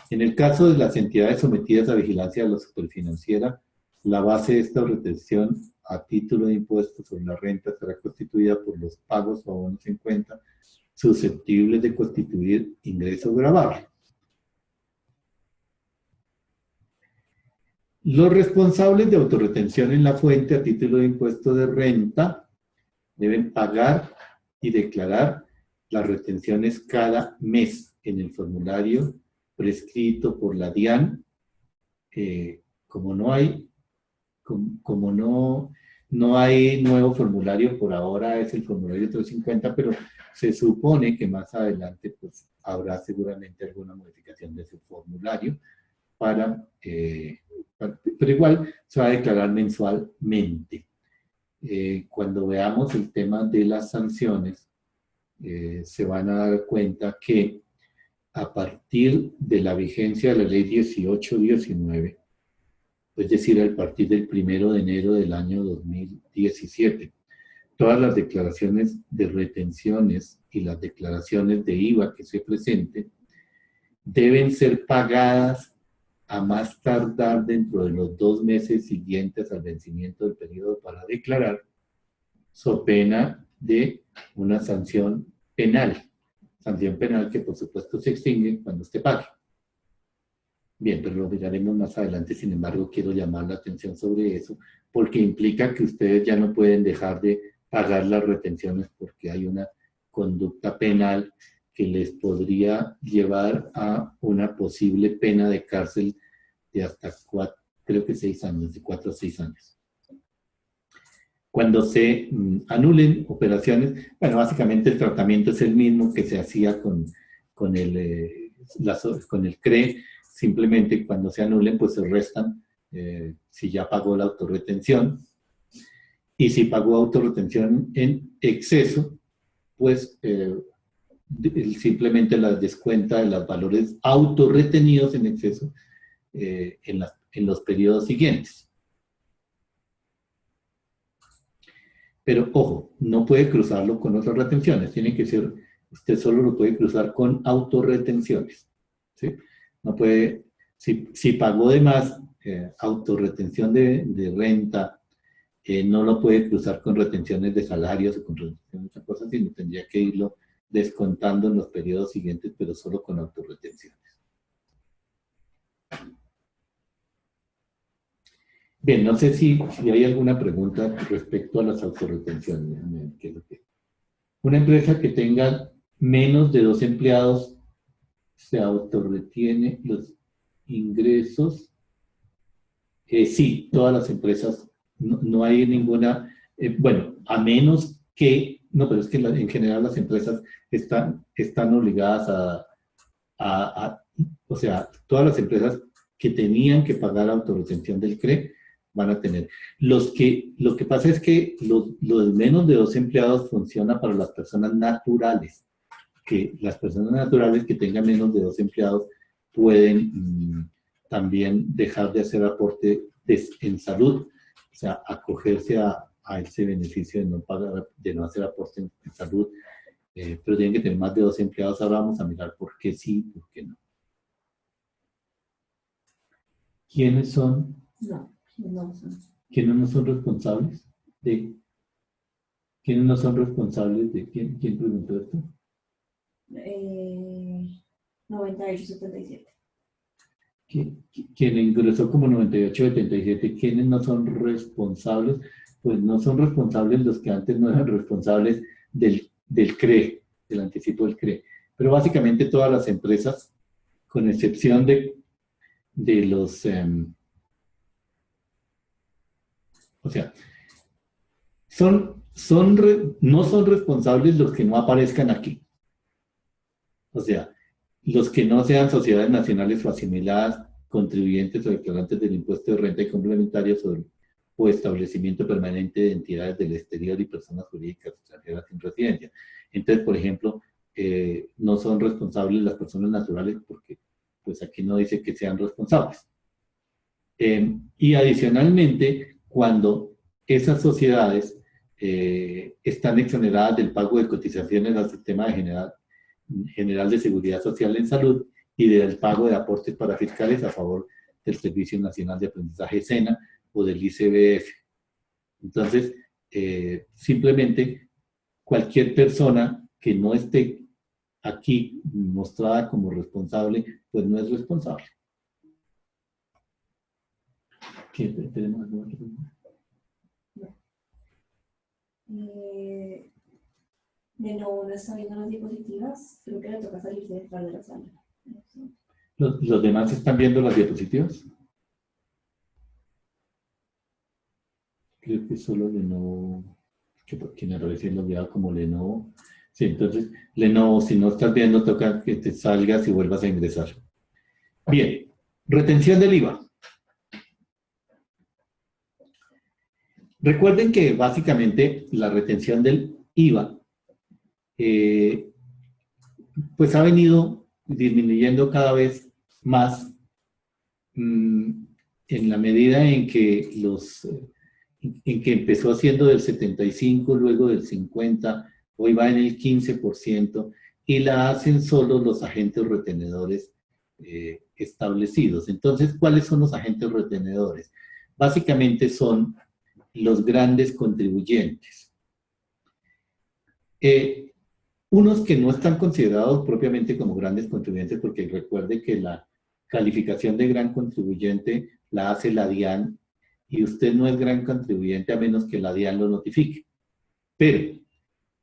A: En el caso de las entidades sometidas a vigilancia de la superfinanciera, la base de esta retención a título de impuestos sobre la renta será constituida por los pagos o abonos en cuenta susceptibles de constituir ingreso gravable. Los responsables de autorretención en la fuente a título de impuesto de renta deben pagar y declarar las retenciones cada mes en el formulario prescrito por la DIAN. Como no hay nuevo formulario por ahora, es el formulario 350, pero se supone que más adelante pues, habrá seguramente alguna modificación de ese formulario pero igual se va a declarar mensualmente. Cuando veamos el tema de las sanciones, se van a dar cuenta que a partir de la vigencia de la ley 1819, es decir, a partir del 1 de enero del año 2017, todas las declaraciones de retenciones y las declaraciones de IVA que se presenten deben ser pagadas a más tardar dentro de los 2 meses siguientes al vencimiento del periodo para declarar, so pena de una sanción penal. Sanción penal que por supuesto se extingue cuando usted pague. Bien, pero lo miraremos más adelante. Sin embargo, quiero llamar la atención sobre eso, porque implica que ustedes ya no pueden dejar de pagar las retenciones porque hay una conducta penal que les podría llevar a una posible pena de cárcel de hasta 6 años, de 4 a 6 años. Cuando se anulen operaciones, bueno, básicamente el tratamiento es el mismo que se hacía con el CRE, simplemente cuando se anulen, pues se restan si ya pagó la autorretención, y si pagó autorretención en exceso, pues simplemente las descuenta de los valores autorretenidos en exceso en los periodos siguientes. Pero, ojo, no puede cruzarlo con otras retenciones. Tiene que ser, usted solo lo puede cruzar con autorretenciones, ¿sí? No puede, si pagó de más autorretención de renta, no lo puede cruzar con retenciones de salarios o con retenciones de otras cosas, sino tendría que irlo descontando en los periodos siguientes, pero solo con autorretenciones. Bien, no sé si hay alguna pregunta respecto a las autorretenciones. Una empresa que tenga menos de 2 empleados se autorretiene los ingresos. Sí, todas las empresas, no hay ninguna, bueno, a menos que, no, pero es que en general las empresas están obligadas o sea, todas las empresas que tenían que pagar autorretención del CRE van a tener. Lo que pasa es que lo de menos de 2 empleados funciona para las personas naturales, que las personas naturales que tengan menos de 2 empleados pueden también dejar de hacer aporte en salud, o sea, acogerse a ese beneficio de no pagar, de no hacer aporte en salud, pero tienen que tener más de 2 empleados. Ahora vamos a mirar por qué sí, por qué no. ¿Quiénes son? ¿Quiénes no son responsables de? ¿Quiénes no son responsables de? ¿Quién preguntó esto?
B: 98-77.
A: Quien ingresó como 98-77, ¿quiénes no son responsables? Pues no son responsables los que antes no eran responsables del CRE, del anticipo del CRE. Pero básicamente todas las empresas, con excepción de los... o sea, no son responsables los que no aparezcan aquí. O sea, los que no sean sociedades nacionales o asimiladas, contribuyentes o declarantes del impuesto de renta y complementarios o establecimiento permanente de entidades del exterior y personas jurídicas extranjeras sin residencia. Entonces, por ejemplo, no son responsables las personas naturales porque pues aquí no dice que sean responsables. Y adicionalmente, cuando esas sociedades están exoneradas del pago de cotizaciones al sistema general de seguridad social en salud y del pago de aportes para fiscales a favor del Servicio Nacional de Aprendizaje SENA o del ICBF. Entonces, simplemente cualquier persona que no esté aquí mostrada como responsable, pues no es responsable. ¿Tenemos alguna otra pregunta?
B: De nuevo, no está viendo las diapositivas. Creo que le toca salirse detrás de la sala.
A: ¿Los demás están viendo las diapositivas? Creo que solo Lenovo, que por quien recién lo veía como Lenovo. Sí, entonces, Lenovo, si no estás viendo, toca que te salgas y vuelvas a ingresar. Bien, retención del IVA. Recuerden que básicamente la retención del IVA pues ha venido disminuyendo cada vez más en la medida en que empezó siendo del 75, luego del 50, hoy va en el 15%, y la hacen solo los agentes retenedores establecidos. Entonces, ¿cuáles son los agentes retenedores? Básicamente son los grandes contribuyentes. Unos que no están considerados propiamente como grandes contribuyentes, porque recuerde que la calificación de gran contribuyente la hace la DIAN y usted no es gran contribuyente a menos que la DIAN lo notifique. Pero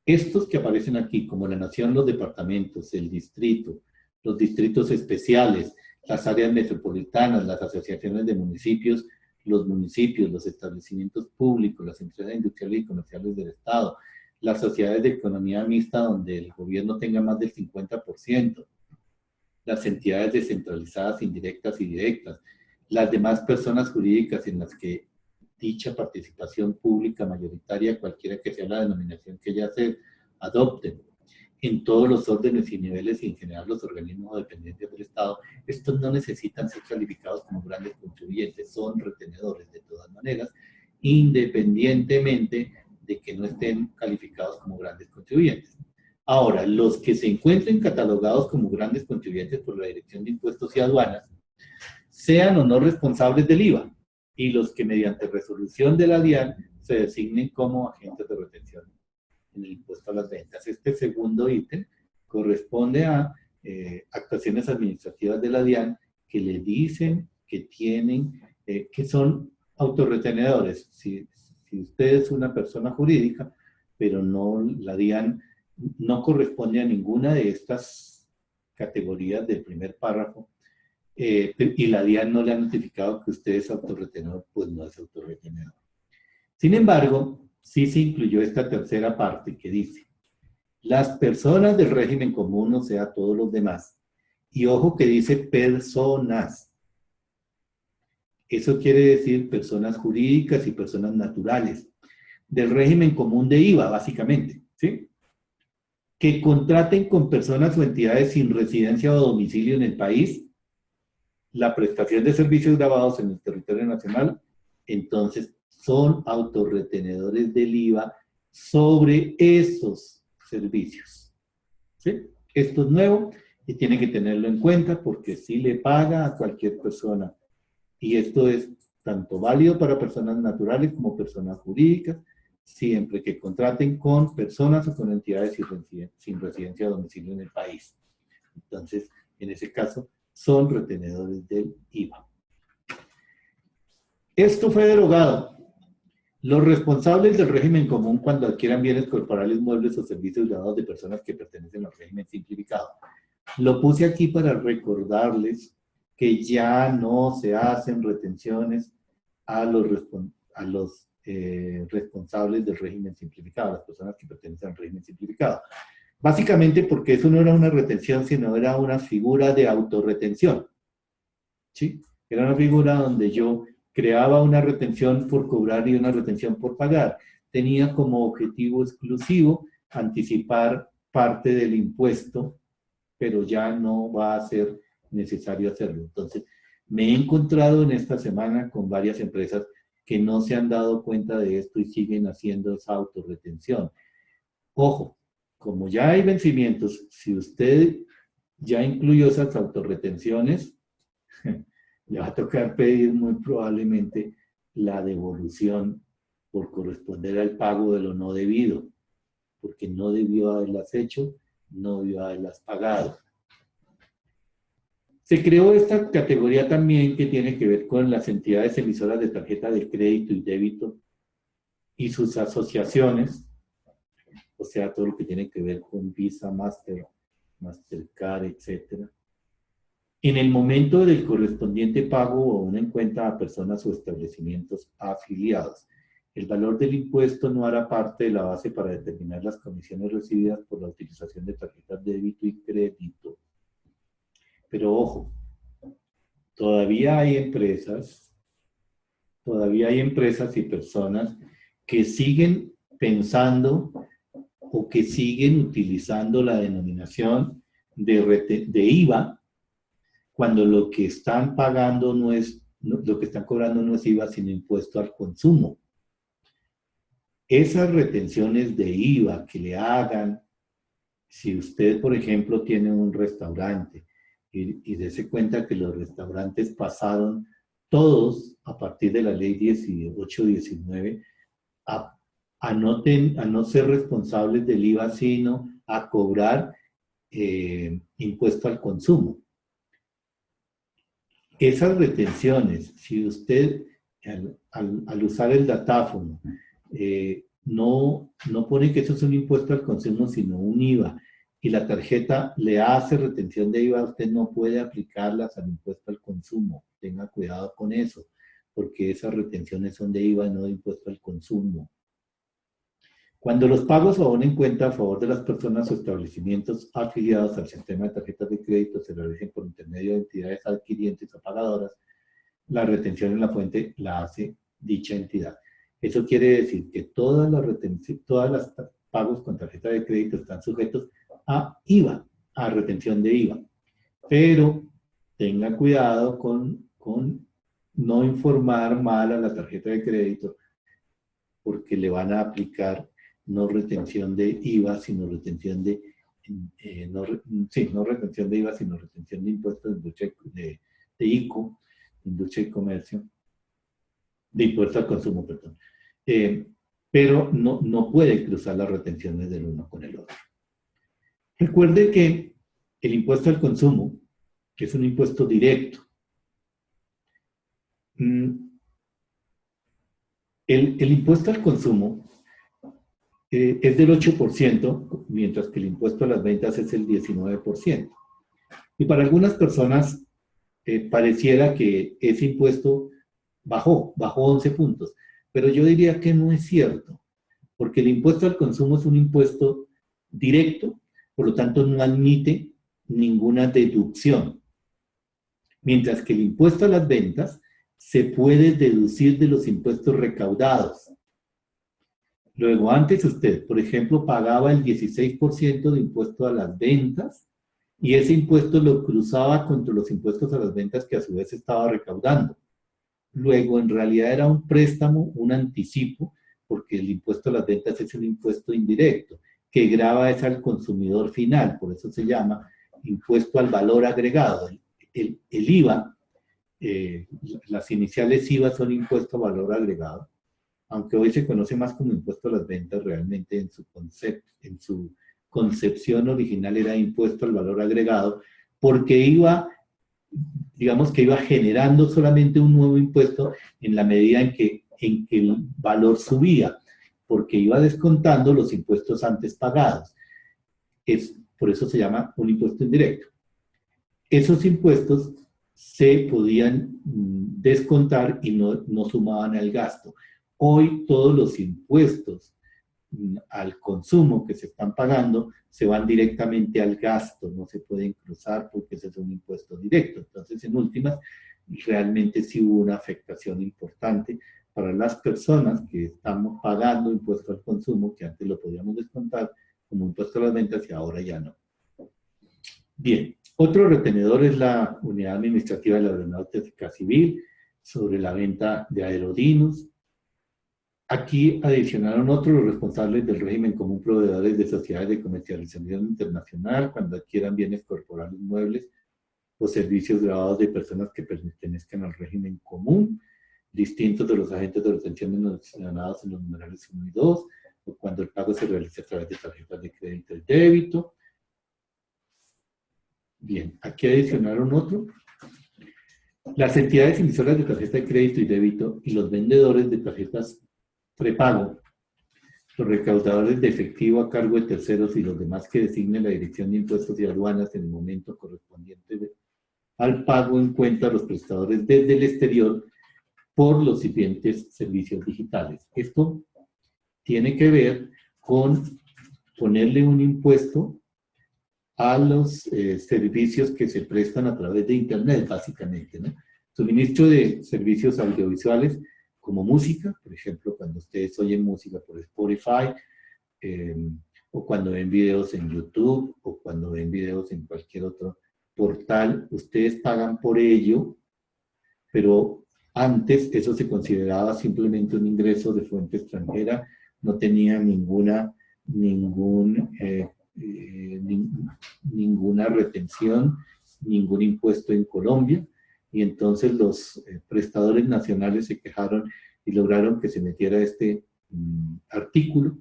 A: estos que aparecen aquí, como la nación, los departamentos, el distrito, los distritos especiales, las áreas metropolitanas, las asociaciones de municipios, los establecimientos públicos, las empresas industriales y comerciales del Estado, las sociedades de economía mixta donde el gobierno tenga más del 50%, las entidades descentralizadas indirectas y directas, las demás personas jurídicas en las que dicha participación pública mayoritaria, cualquiera que sea la denominación que ellas se adopten, en todos los órdenes y niveles y en general los organismos o dependencias del Estado, estos no necesitan ser calificados como grandes contribuyentes, son retenedores de todas maneras, independientemente de que no estén calificados como grandes contribuyentes. Ahora, los que se encuentren catalogados como grandes contribuyentes por la Dirección de Impuestos y Aduanas, sean o no responsables del IVA, y los que mediante resolución de la DIAN se designen como agentes de retención en el impuesto a las ventas. Este segundo ítem corresponde a actuaciones administrativas de la DIAN que le dicen que tienen, que son autorretenedores. Si usted es una persona jurídica, pero no la DIAN no corresponde a ninguna de estas categorías del primer párrafo, y la DIAN no le ha notificado que usted es autorretenedor, pues no es autorretenedor. Sin embargo, sí se incluyó esta tercera parte que dice, las personas del régimen común, o sea, todos los demás, y ojo que dice personas. Eso quiere decir personas jurídicas y personas naturales, del régimen común de IVA, básicamente, ¿sí? Que contraten con personas o entidades sin residencia o domicilio en el país la prestación de servicios grabados en el territorio nacional, entonces son autorretenedores del IVA sobre esos servicios. ¿Sí? Esto es nuevo y tiene que tenerlo en cuenta porque sí le paga a cualquier persona. Y esto es tanto válido para personas naturales como personas jurídicas, siempre que contraten con personas o con entidades sin residencia o domicilio en el país. Entonces, en ese caso, son retenedores del IVA. Esto fue derogado. Los responsables del régimen común cuando adquieran bienes corporales, muebles o servicios grabados de personas que pertenecen al régimen simplificado. Lo puse aquí para recordarles que ya no se hacen retenciones a los responsables del régimen simplificado, a las personas que pertenecen al régimen simplificado. Básicamente porque eso no era una retención, sino era una figura de autorretención. ¿Sí? Era una figura donde yo creaba una retención por cobrar y una retención por pagar. Tenía como objetivo exclusivo anticipar parte del impuesto, pero ya no va a ser necesario hacerlo. Entonces, me he encontrado en esta semana con varias empresas que no se han dado cuenta de esto y siguen haciendo esa autorretención. Ojo, como ya hay vencimientos, si usted ya incluyó esas autorretenciones, le va a tocar pedir muy probablemente la devolución por corresponder al pago de lo no debido, porque no debió haberlas hecho, no debió haberlas pagado. Se creó esta categoría también que tiene que ver con las entidades emisoras de tarjeta de crédito y débito y sus asociaciones, o sea, todo lo que tiene que ver con Visa, Mastercard, etc. En el momento del correspondiente pago o una en cuenta a personas o establecimientos afiliados. El valor del impuesto no hará parte de la base para determinar las comisiones recibidas por la utilización de tarjetas de débito y crédito. Pero ojo, todavía hay empresas y personas que siguen pensando o que siguen utilizando la denominación de IVA cuando lo que están pagando lo que están cobrando no es IVA, sino impuesto al consumo. Esas retenciones de IVA que le hagan, si usted, por ejemplo, tiene un restaurante y dése cuenta que los restaurantes pasaron todos a partir de la ley 1819 a no ser responsables del IVA, sino a cobrar impuesto al consumo. Esas retenciones, si usted al usar el datáfono no pone que eso es un impuesto al consumo, sino un IVA, y la tarjeta le hace retención de IVA, usted no puede aplicarlas al impuesto al consumo. Tenga cuidado con eso, porque esas retenciones son de IVA, no de impuesto al consumo. Cuando los pagos o una en cuenta a favor de las personas o establecimientos afiliados al sistema de tarjetas de crédito se realicen por intermedio de entidades adquirientes o pagadoras, la retención en la fuente la hace dicha entidad. Eso quiere decir que todas las pagos con tarjeta de crédito están sujetos a IVA, a retención de IVA. Pero tenga cuidado con no informar mal a la tarjeta de crédito, porque le van a aplicar no retención de IVA, sino retención de no retención de IVA, sino retención de impuestos de ICO, industria y comercio, de impuesto al consumo, perdón. Pero no puede cruzar las retenciones del uno con el otro. Recuerde que el impuesto al consumo, que es un impuesto directo, el impuesto al consumo es del 8%, mientras que el impuesto a las ventas es el 19%. Y para algunas personas pareciera que ese impuesto bajó 11 puntos. Pero yo diría que no es cierto, porque el impuesto al consumo es un impuesto directo, por lo tanto no admite ninguna deducción. Mientras que el impuesto a las ventas se puede deducir de los impuestos recaudados. Luego, antes usted, por ejemplo, pagaba el 16% de impuesto a las ventas y ese impuesto lo cruzaba contra los impuestos a las ventas que a su vez estaba recaudando. Luego, en realidad era un préstamo, un anticipo, porque el impuesto a las ventas es un impuesto indirecto, que grava es al consumidor final, por eso se llama impuesto al valor agregado. El IVA, las iniciales IVA son impuesto a valor agregado, aunque hoy se conoce más como impuesto a las ventas, realmente en su concepción original era impuesto al valor agregado, porque digamos que iba generando solamente un nuevo impuesto en la medida en que el valor subía, porque iba descontando los impuestos antes pagados. Por eso se llama un impuesto indirecto. Esos impuestos se podían descontar y no sumaban al gasto. Hoy todos los impuestos al consumo que se están pagando se van directamente al gasto, no se pueden cruzar porque ese es un impuesto directo. Entonces, en últimas, realmente sí hubo una afectación importante para las personas que estamos pagando impuesto al consumo, que antes lo podíamos descontar como impuesto a las ventas y ahora ya no. Bien, otro retenedor es la Unidad Administrativa de la Aeronáutica Civil sobre la venta de aerodinos. Aquí adicionaron otros responsables del régimen común proveedores de sociedades de comercialización internacional cuando adquieran bienes corporales muebles o servicios grabados de personas que pertenezcan al régimen común, distintos de los agentes de retención mencionados en los numerales 1 y 2, o cuando el pago se realiza a través de tarjetas de crédito y débito. Bien, aquí adicionaron otro. Las entidades emisoras de tarjeta de crédito y débito y los vendedores de tarjetas prepago, los recaudadores de efectivo a cargo de terceros y los demás que designe la Dirección de Impuestos y Aduanas en el momento correspondiente al pago en cuenta a los prestadores desde el exterior por los siguientes servicios digitales. Esto tiene que ver con ponerle un impuesto a los servicios que se prestan a través de Internet, básicamente, ¿no? Suministro de servicios audiovisuales como música, por ejemplo, cuando ustedes oyen música por Spotify, o cuando ven videos en YouTube, o cuando ven videos en cualquier otro portal, ustedes pagan por ello, pero antes eso se consideraba simplemente un ingreso de fuente extranjera, no tenía ninguna retención, ningún impuesto en Colombia, y entonces los prestadores nacionales se quejaron y lograron que se metiera este artículo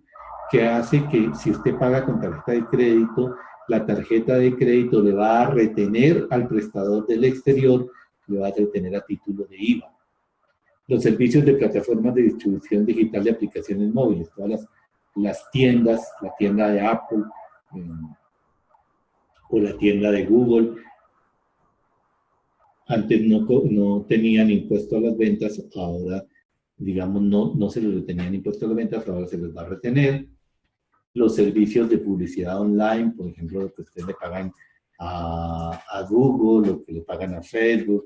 A: que hace que si usted paga con tarjeta de crédito, la tarjeta de crédito le va a retener al prestador del exterior, le va a retener a título de IVA. Los servicios de plataformas de distribución digital de aplicaciones móviles, todas las tiendas, la tienda de Apple o la tienda de Google, antes no tenían impuesto a las ventas, ahora, digamos, no se les retenían impuesto a las ventas, ahora se les va a retener. Los servicios de publicidad online, por ejemplo, lo que ustedes le pagan a Google, lo que le pagan a Facebook,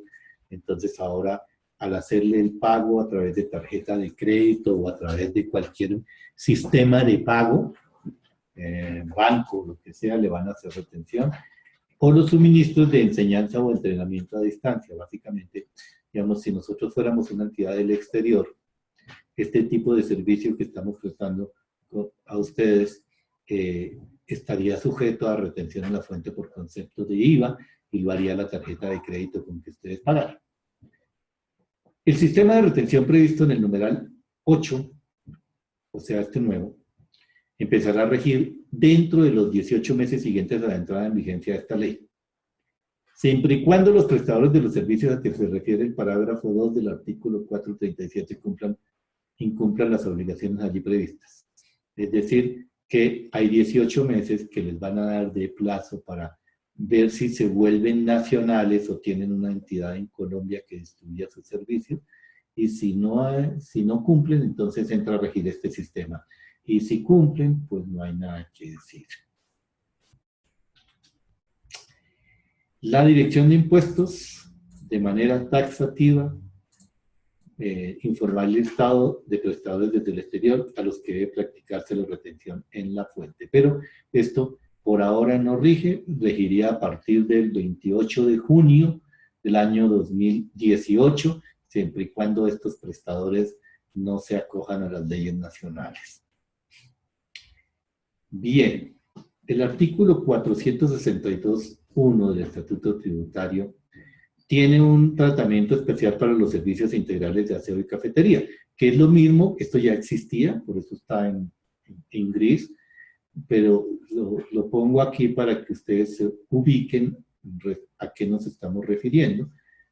A: entonces ahora al hacerle el pago a través de tarjeta de crédito o a través de cualquier sistema de pago, banco, lo que sea, le van a hacer retención. O los suministros de enseñanza o entrenamiento a distancia. Básicamente, digamos, si nosotros fuéramos una entidad del exterior, este tipo de servicio que estamos prestando a ustedes estaría sujeto a retención en la fuente por concepto de IVA y lo haría la tarjeta de crédito con que ustedes pagaran. El sistema de retención previsto en el numeral 8, o sea, este nuevo, empezará a regir dentro de los 18 meses siguientes a la entrada en vigencia de esta ley, siempre y cuando los prestadores de los servicios a que se refiere el parágrafo 2 del artículo 437 incumplan las obligaciones allí previstas. Es decir, que hay 18 meses que les van a dar de plazo para ver si se vuelven nacionales o tienen una entidad en Colombia que distribuya sus servicios. Y si no cumplen, entonces entra a regir este sistema. Y si cumplen, pues no hay nada que decir. La Dirección de Impuestos, de manera taxativa, informar el listado de prestadores desde el exterior a los que debe practicarse la retención en la fuente. Pero esto por ahora no rige, regiría a partir del 28 de junio del año 2018, siempre y cuando estos prestadores no se acojan a las leyes nacionales. Bien, el artículo 462.1 del Estatuto Tributario tiene un tratamiento especial para los servicios integrales de aseo y cafetería, que es lo mismo, esto ya existía, por eso está en gris, pero lo pongo aquí para que ustedes se ubiquen a qué nos estamos refiriendo.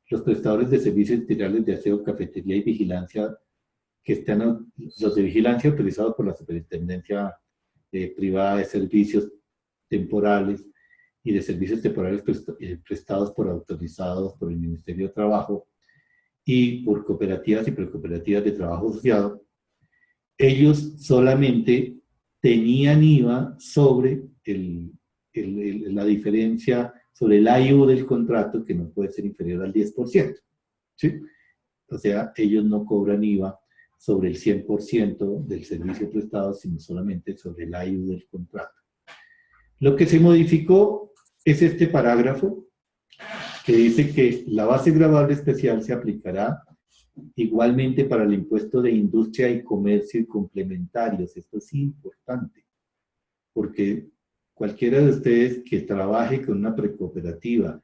A: Los prestadores de servicios integrales de aseo, cafetería y vigilancia, que están los de vigilancia autorizados por la Superintendencia Privada de Servicios Temporales y de servicios temporales prestados por autorizados por el Ministerio de Trabajo y por cooperativas y precooperativas de trabajo asociado, ellos solamente tenían IVA sobre la diferencia, sobre el IU del contrato, que no puede ser inferior al 10%. ¿Sí? O sea, ellos no cobran IVA sobre el 100% del servicio prestado, sino solamente sobre el IU del contrato. Lo que se modificó es este parágrafo que dice que la base gravable especial se aplicará igualmente para el impuesto de industria y comercio y complementarios. Esto es importante, porque cualquiera de ustedes que trabaje con una precooperativa,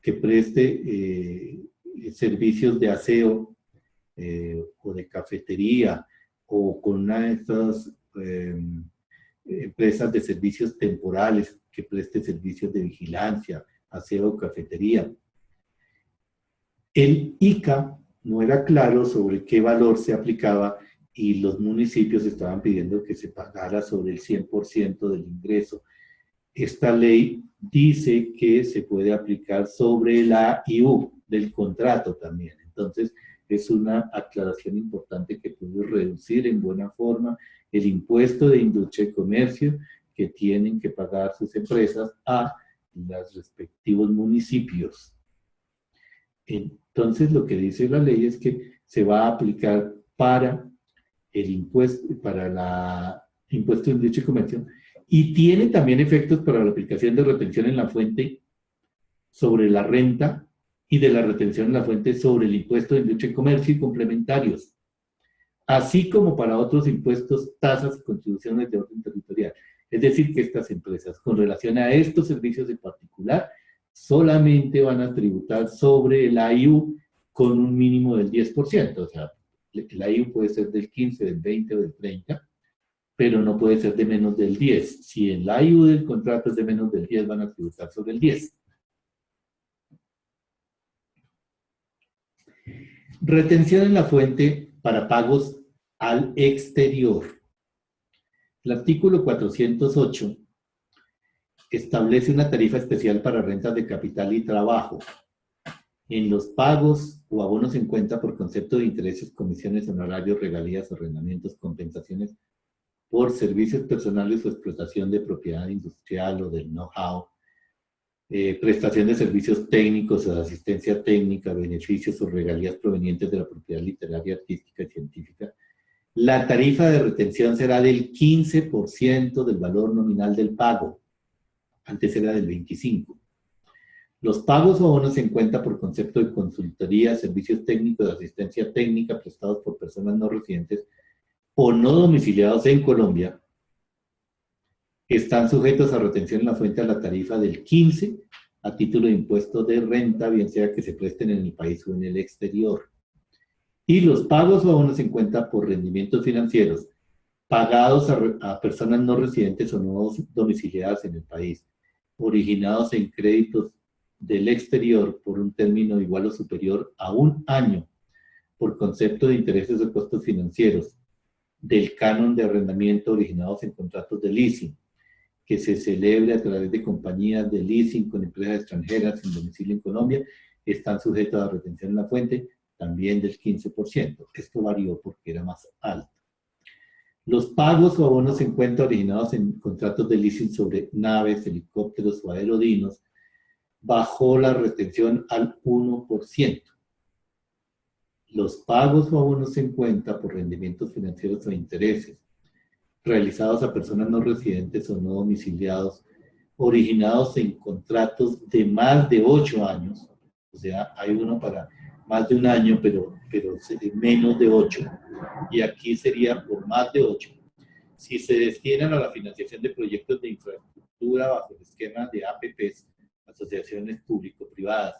A: que preste servicios de aseo o de cafetería, o con una de estas empresas de servicios temporales que preste servicios de vigilancia, aseo o cafetería. El ICA no era claro sobre qué valor se aplicaba y los municipios estaban pidiendo que se pagara sobre el 100% del ingreso. Esta ley dice que se puede aplicar sobre la IU del contrato también. Entonces, es una aclaración importante que puede reducir en buena forma el impuesto de industria y comercio que tienen que pagar sus empresas a los respectivos municipios. Entonces, lo que dice la ley es que se va a aplicar para el impuesto, para el impuesto de industria y comercio, y tiene también efectos para la aplicación de retención en la fuente sobre la renta y de la retención en la fuente sobre el impuesto de industria y comercio y complementarios, así como para otros impuestos, tasas y contribuciones de orden territorial. Es decir, que estas empresas, con relación a estos servicios en particular, solamente van a tributar sobre el IU con un mínimo del 10%. O sea, el IU puede ser del 15, del 20 o del 30, pero no puede ser de menos del 10. Si el IU del contrato es de menos del 10, van a tributar sobre el 10. Retención en la fuente para pagos al exterior. El artículo 408 establece una tarifa especial para rentas de capital y trabajo. En los pagos o abonos en cuenta por concepto de intereses, comisiones, honorarios, regalías, arrendamientos, compensaciones por servicios personales o explotación de propiedad industrial o del know-how, prestación de servicios técnicos o de asistencia técnica, beneficios o regalías provenientes de la propiedad literaria, artística y científica, la tarifa de retención será del 15% del valor nominal del pago. Antes era del 25%. Los pagos o abonos en cuenta por concepto de consultoría, servicios técnicos de asistencia técnica prestados por personas no residentes o no domiciliados en Colombia están sujetos a retención en la fuente a la tarifa del 15% a título de impuesto de renta, bien sea que se presten en el país o en el exterior. Y los pagos o abonos en cuenta por rendimientos financieros pagados a personas no residentes o no domiciliadas en el país, originados en créditos del exterior por un término igual o superior a un año, por concepto de intereses o costos financieros, del canon de arrendamiento originados en contratos de leasing, que se celebre a través de compañías de leasing con empresas extranjeras sin domicilio en Colombia, están sujetos a retención en la fuente también del 15%. Esto varió porque era más alto. Los pagos o abonos en cuenta originados en contratos de leasing sobre naves, helicópteros o aerodinos bajó la retención al 1%. Los pagos o abonos en cuenta por rendimientos financieros o intereses realizados a personas no residentes o no domiciliados, originados en contratos de más de 8 años, o sea, hay uno para más de un año, pero menos de 8, y aquí sería por más de 8. Si se destinan a la financiación de proyectos de infraestructura bajo el esquema de APPs, asociaciones público-privadas,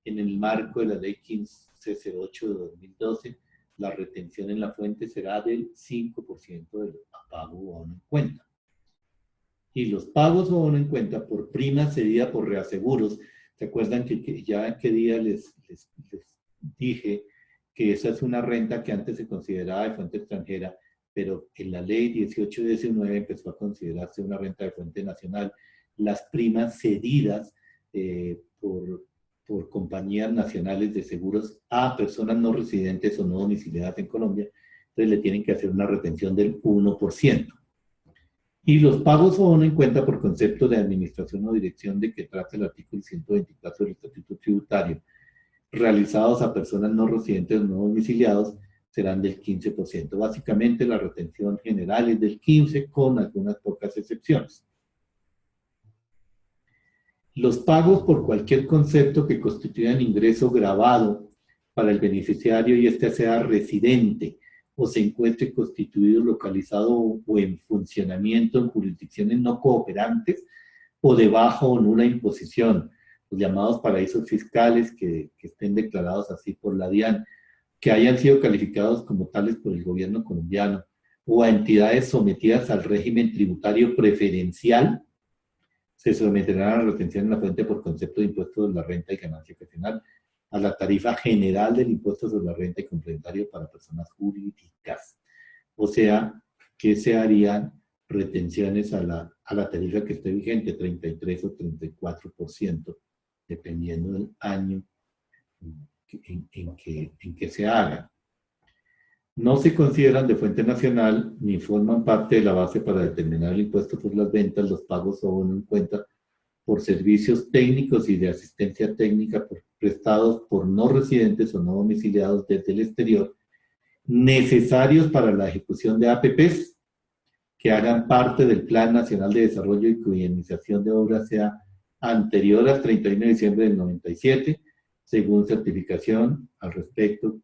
A: en el marco de la Ley 1508 de 2012, la retención en la fuente será del 5% del pago o abono en cuenta. Y los pagos o abono en cuenta por prima cedida por reaseguros, ¿se acuerdan que ya qué día les dije que esa es una renta que antes se consideraba de fuente extranjera, pero en la ley 1819 empezó a considerarse una renta de fuente nacional? Las primas cedidas por compañías nacionales de seguros a personas no residentes o no domiciliadas en Colombia, entonces le tienen que hacer una retención del 1%. Y los pagos o abono en cuenta por concepto de administración o dirección de que trata el artículo 124 del Estatuto Tributario, realizados a personas no residentes o no domiciliados, serán del 15%. Básicamente la retención general es del 15%, con algunas pocas excepciones. Los pagos por cualquier concepto que constituyan ingreso grabado para el beneficiario y éste sea residente o se encuentre constituido, localizado o en funcionamiento en jurisdicciones no cooperantes o de baja o nula imposición, los llamados paraísos fiscales que estén declarados así por la DIAN, que hayan sido calificados como tales por el gobierno colombiano, o a entidades sometidas al régimen tributario preferencial, se someterán a la retención en la fuente por concepto de impuesto de la renta y ganancia ocasional a la tarifa general del impuesto sobre la renta y complementario para personas jurídicas. O sea, que se harían retenciones a la tarifa que esté vigente, 33 o 34%, dependiendo del año en que se haga. No se consideran de fuente nacional ni forman parte de la base para determinar el impuesto por las ventas, los pagos o abono en cuenta por servicios técnicos y de asistencia técnica prestados por no residentes o no domiciliados desde el exterior, necesarios para la ejecución de APPs que hagan parte del Plan Nacional de Desarrollo y cuya iniciación de obra sea anterior al 31 de diciembre del 97, según certificación al respecto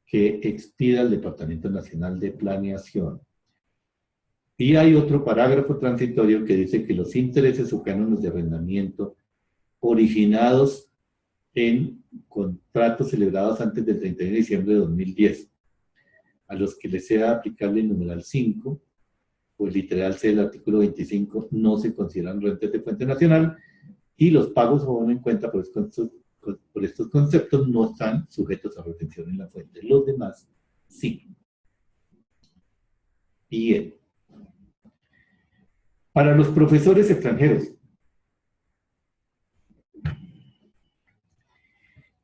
A: que expida el Departamento Nacional de Planeación. Y hay otro parágrafo transitorio que dice que los intereses o cánones de arrendamiento originados en contratos celebrados antes del 31 de diciembre de 2010, a los que les sea aplicable el numeral 5, o el literal C del artículo 25, no se consideran rentas de fuente nacional, y los pagos o abono en cuenta por estos conceptos no están sujetos a retención en la fuente. Los demás, sí. Bien. Para los profesores extranjeros.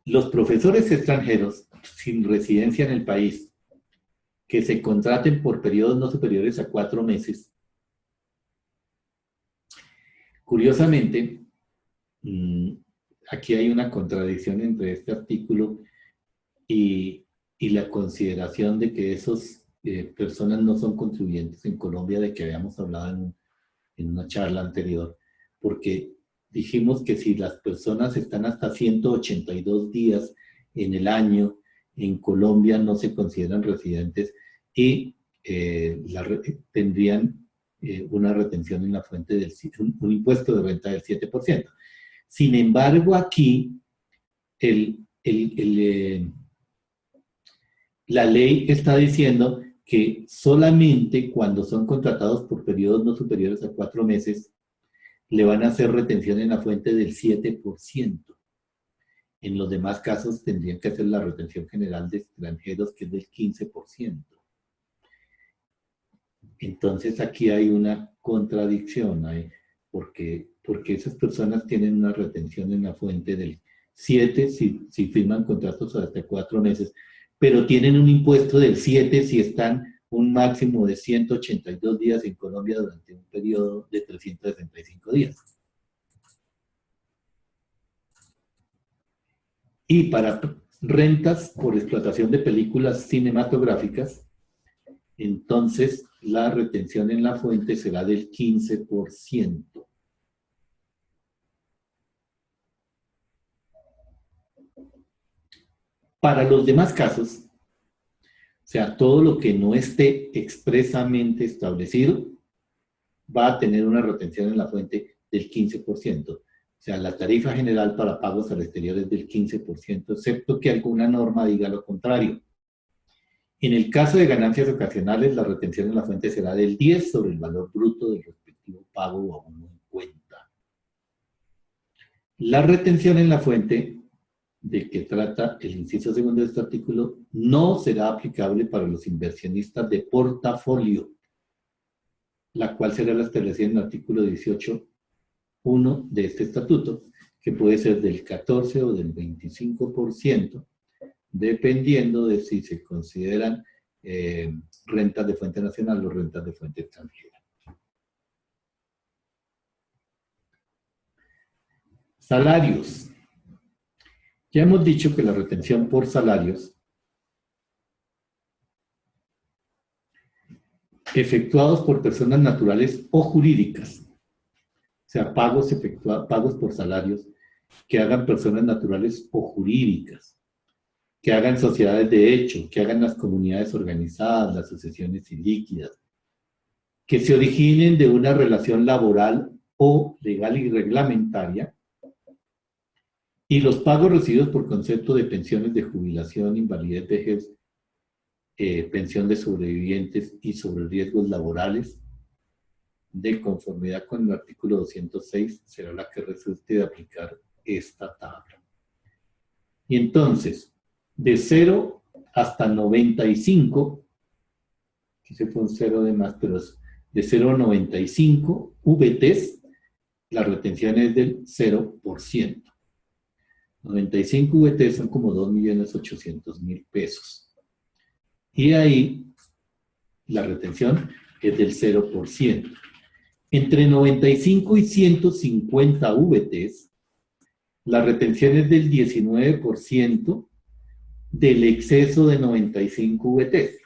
A: Los profesores extranjeros sin residencia en el país que se contraten por periodos no superiores a 4 meses. Curiosamente, aquí hay una contradicción entre este artículo y la consideración de que esas personas no son contribuyentes en Colombia, de que habíamos hablado en una charla anterior, porque dijimos que si las personas están hasta 182 días en el año en Colombia no se consideran residentes y tendrían una retención en la fuente del un impuesto de renta del 7%. Sin embargo, aquí la ley está diciendo que solamente cuando son contratados por periodos no superiores a 4 meses le van a hacer retención en la fuente del 7%. En los demás casos tendrían que hacer la retención general de extranjeros, que es del 15%. Entonces aquí hay una contradicción, porque esas personas tienen una retención en la fuente del 7 si firman contratos hasta 4 meses, pero tienen un impuesto del 7 si están un máximo de 182 días en Colombia durante un periodo de 365 días. Y para rentas por explotación de películas cinematográficas, entonces la retención en la fuente será del 15%. Para los demás casos, o sea, todo lo que no esté expresamente establecido va a tener una retención en la fuente del 15%. O sea, la tarifa general para pagos al exterior es del 15%, excepto que alguna norma diga lo contrario. En el caso de ganancias ocasionales, la retención en la fuente será del 10 sobre el valor bruto del respectivo pago o abono en cuenta. La retención en la fuente de que trata el inciso segundo de este artículo no será aplicable para los inversionistas de portafolio, la cual será la establecida en el artículo 18.1 de este estatuto, que puede ser del 14 o del 25%, dependiendo de si se consideran rentas de fuente nacional o rentas de fuente extranjera. Salarios. Ya hemos dicho que la retención por salarios efectuados por personas naturales o jurídicas, o sea, pagos por salarios que hagan personas naturales o jurídicas, que hagan sociedades de hecho, que hagan las comunidades organizadas, las asociaciones ilíquidas, que se originen de una relación laboral o legal y reglamentaria, y los pagos recibidos por concepto de pensiones de jubilación, invalidez, vejez, pensión de sobrevivientes y sobre riesgos laborales, de conformidad con el artículo 206, será la que resulte de aplicar esta tabla. Y entonces, de 0 hasta 95, aquí se fue un 0 de más, pero es de 0 a 95 VTs, la retención es del 0%. 95 VT son como 2.800.000 pesos. Y ahí la retención es del 0%. Entre 95 y 150 VTs, la retención es del 19% del exceso de 95 VTs.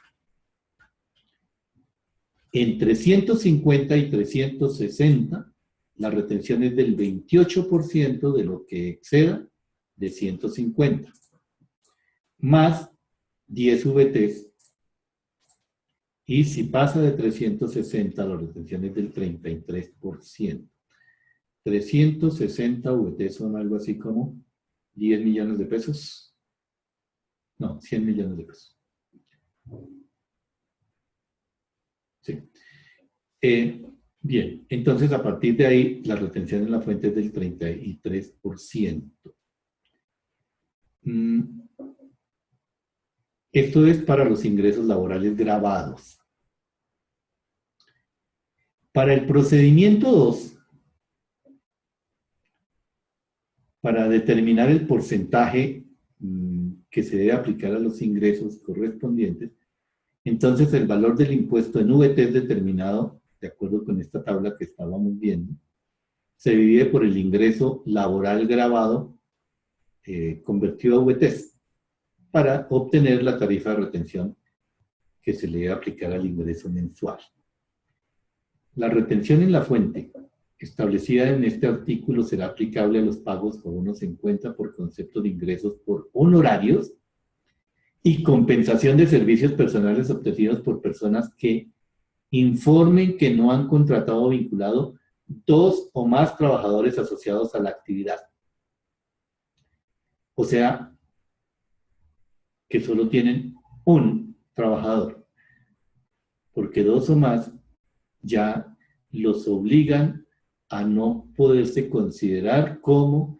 A: Entre 150 y 360, la retención es del 28% de lo que exceda de 150, más 10 VTs, y si pasa de 360, la retención es del 33%. 360 VTs son algo así como 10 millones de pesos. No, 100 millones de pesos. Sí. Bien, entonces a partir de ahí, la retención en la fuente es del 33%. Esto es para los ingresos laborales grabados. Para el procedimiento 2, para determinar el porcentaje que se debe aplicar a los ingresos correspondientes, entonces el valor del impuesto en VT es determinado, de acuerdo con esta tabla que estábamos viendo, se divide por el ingreso laboral grabado convertido a VTs para obtener la tarifa de retención que se le debe aplicar al ingreso mensual. La retención en la fuente establecida en este artículo será aplicable a los pagos por unos en cuenta por concepto de ingresos por honorarios y compensación de servicios personales obtenidos por personas que informen que no han contratado o vinculado 2 o más trabajadores asociados a la actividad. O sea, que solo tienen un trabajador, porque 2 o más ya los obligan a no poderse considerar como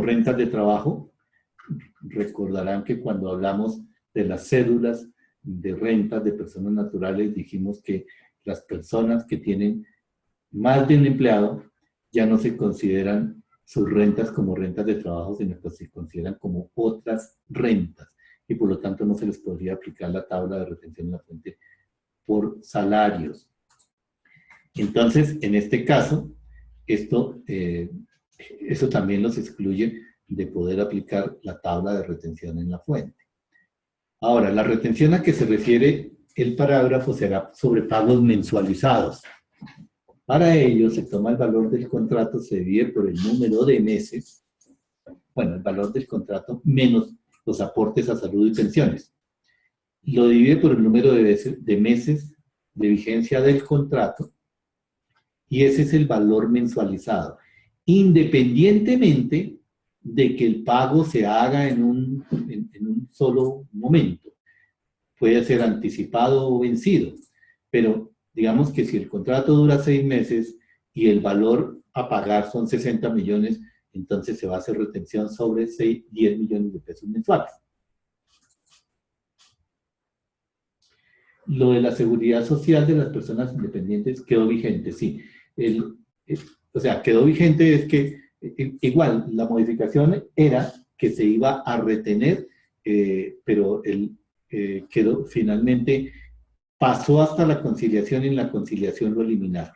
A: rentas de trabajo. Recordarán que cuando hablamos de las cédulas de rentas de personas naturales, dijimos que las personas que tienen más de un empleado ya no se consideran sus rentas como rentas de trabajo, sino que se consideran como otras rentas, y por lo tanto no se les podría aplicar la tabla de retención en la fuente por salarios. Entonces, en este caso, eso también los excluye de poder aplicar la tabla de retención en la fuente. Ahora, la retención a que se refiere el parágrafo será sobre pagos mensualizados. Para ello, se toma el valor del contrato, se divide por el número de meses, bueno, el valor del contrato menos los aportes a salud y pensiones. Lo divide por el número de meses de vigencia del contrato, y ese es el valor mensualizado, independientemente de que el pago se haga en un solo momento. Puede ser anticipado o vencido, pero digamos que si el contrato dura 6 meses y el valor a pagar son 60 millones, entonces se va a hacer retención sobre 10 millones de pesos mensuales. Lo de la seguridad social de las personas independientes quedó vigente, sí. O sea, quedó vigente es que igual la modificación era que se iba a retener, pero quedó finalmente, pasó hasta la conciliación y en la conciliación lo eliminaron.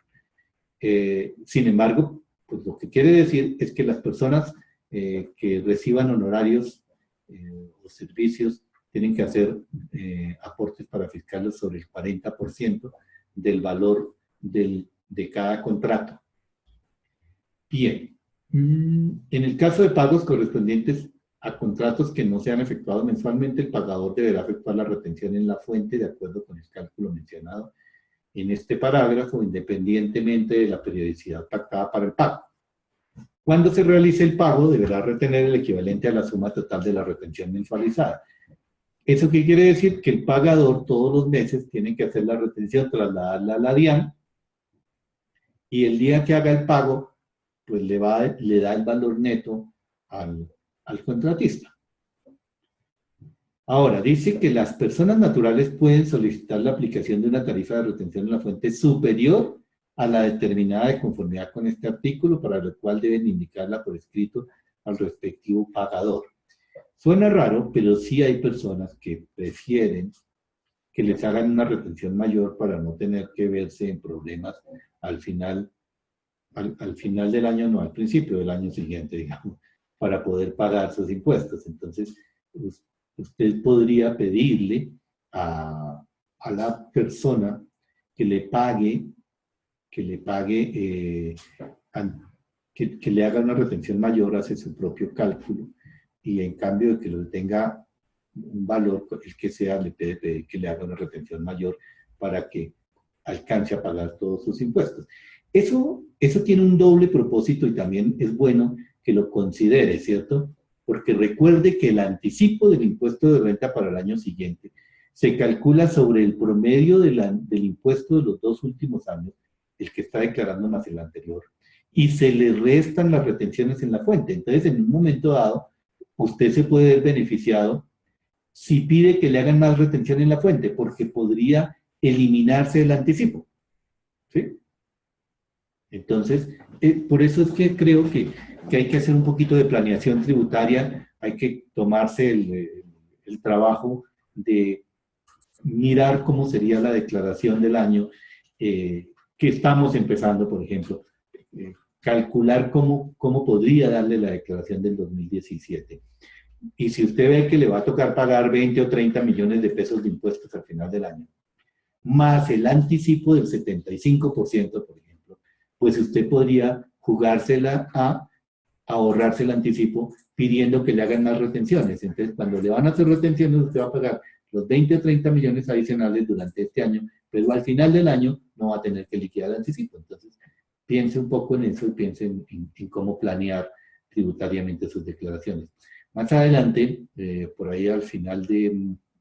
A: Sin embargo, pues lo que quiere decir es que las personas que reciban honorarios o servicios tienen que hacer aportes para fiscales sobre el 40% del valor de cada contrato. Bien, en el caso de pagos correspondientes a contratos que no sean efectuados mensualmente, el pagador deberá efectuar la retención en la fuente de acuerdo con el cálculo mencionado en este parágrafo, independientemente de la periodicidad pactada para el pago. Cuando se realice el pago, deberá retener el equivalente a la suma total de la retención mensualizada. ¿Eso qué quiere decir? Que el pagador todos los meses tiene que hacer la retención, trasladarla a la DIAN, y el día que haga el pago, pues le da el valor neto al contratista. Ahora, dice que las personas naturales pueden solicitar la aplicación de una tarifa de retención en la fuente superior a la determinada de conformidad con este artículo, para lo cual deben indicarla por escrito al respectivo pagador. Suena raro, pero sí hay personas que prefieren que les hagan una retención mayor para no tener que verse en problemas al final del año, no, al principio del año siguiente, digamos, para poder pagar sus impuestos. Entonces, usted podría pedirle a la persona que le haga una retención mayor, hace su propio cálculo, y en cambio de que lo tenga un valor, el que sea, le puede pedir que le haga una retención mayor para que alcance a pagar todos sus impuestos. Eso tiene un doble propósito y también es bueno que lo considere, ¿cierto? Porque recuerde que el anticipo del impuesto de renta para el año siguiente se calcula sobre el promedio del impuesto de los 2 últimos años, el que está declarando más el anterior, y se le restan las retenciones en la fuente. Entonces, en un momento dado, usted se puede ver beneficiado si pide que le hagan más retención en la fuente, porque podría eliminarse el anticipo, ¿sí? Entonces, por eso es que creo que hay que hacer un poquito de planeación tributaria, hay que tomarse el trabajo de mirar cómo sería la declaración del año que estamos empezando, por ejemplo, calcular cómo podría darle la declaración del 2017. Y si usted ve que le va a tocar pagar 20 o 30 millones de pesos de impuestos al final del año, más el anticipo del 75%, por ejemplo, pues usted podría jugársela a ahorrarse el anticipo pidiendo que le hagan más retenciones. Entonces, cuando le van a hacer retenciones, usted va a pagar los 20 o 30 millones adicionales durante este año, pero al final del año no va a tener que liquidar el anticipo. Entonces, piense un poco en eso y piense en cómo planear tributariamente sus declaraciones. Más adelante, por ahí al final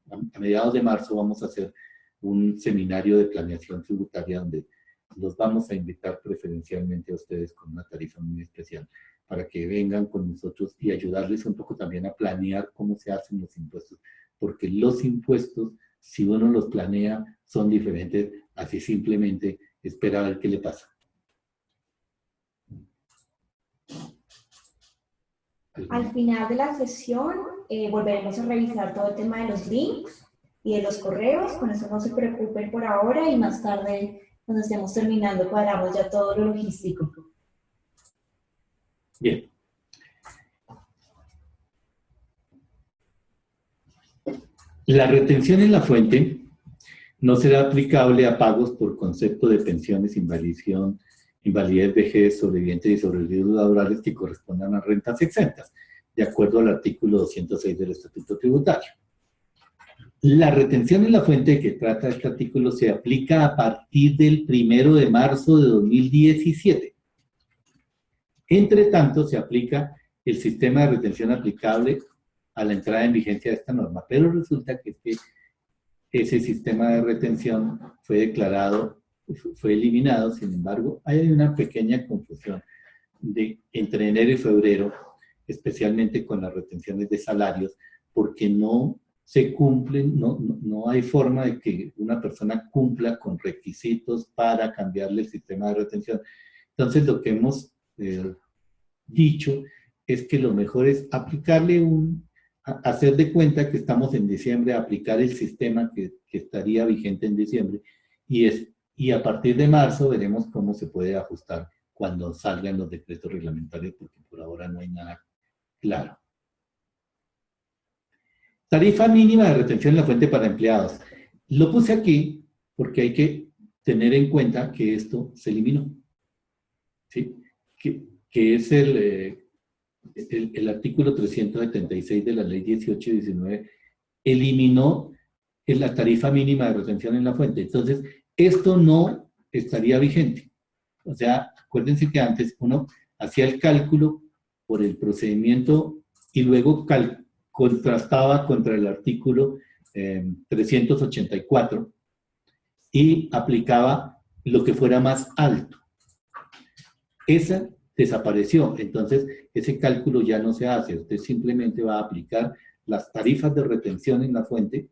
A: a mediados de marzo, vamos a hacer un seminario de planeación tributaria donde los vamos a invitar preferencialmente a ustedes con una tarifa muy especial para que vengan con nosotros y ayudarles un poco también a planear cómo se hacen los impuestos, porque los impuestos si uno los planea, son diferentes, así simplemente espera a ver qué le pasa.
B: Al final de la sesión volveremos a revisar todo el tema de los links y de los correos, con eso no se preocupen por ahora y más tarde, cuando estemos terminando, cuadramos ya todo lo logístico.
A: Bien. La retención en la fuente no será aplicable a pagos por concepto de pensiones, invalidez, vejez, sobrevivientes y sobrevivientes laborales que correspondan a rentas exentas, de acuerdo al artículo 206 del Estatuto Tributario. La retención en la fuente que trata este artículo se aplica a partir del 1 de marzo de 2017. Entre tanto, se aplica el sistema de retención aplicable a la entrada en vigencia de esta norma, pero resulta que ese sistema de retención fue declarado, fue eliminado. Sin embargo, hay una pequeña confusión entre enero y febrero, especialmente con las retenciones de salarios, porque no se cumplen, no hay forma de que una persona cumpla con requisitos para cambiarle el sistema de retención. Entonces, lo que hemos dicho es que lo mejor es aplicarle hacer de cuenta que estamos en diciembre, aplicar el sistema que estaría vigente en diciembre, y a partir de marzo veremos cómo se puede ajustar cuando salgan los decretos reglamentarios, porque por ahora no hay nada claro. Tarifa mínima de retención en la fuente para empleados. Lo puse aquí porque hay que tener en cuenta que esto se eliminó, ¿sí? Que es el artículo 376 de la ley 1819 eliminó la tarifa mínima de retención en la fuente. Entonces, esto no estaría vigente. O sea, acuérdense que antes uno hacía el cálculo por el procedimiento y luego contrastaba contra el artículo 384 y aplicaba lo que fuera más alto. Esa desapareció, entonces ese cálculo ya no se hace. Usted simplemente va a aplicar las tarifas de retención en la fuente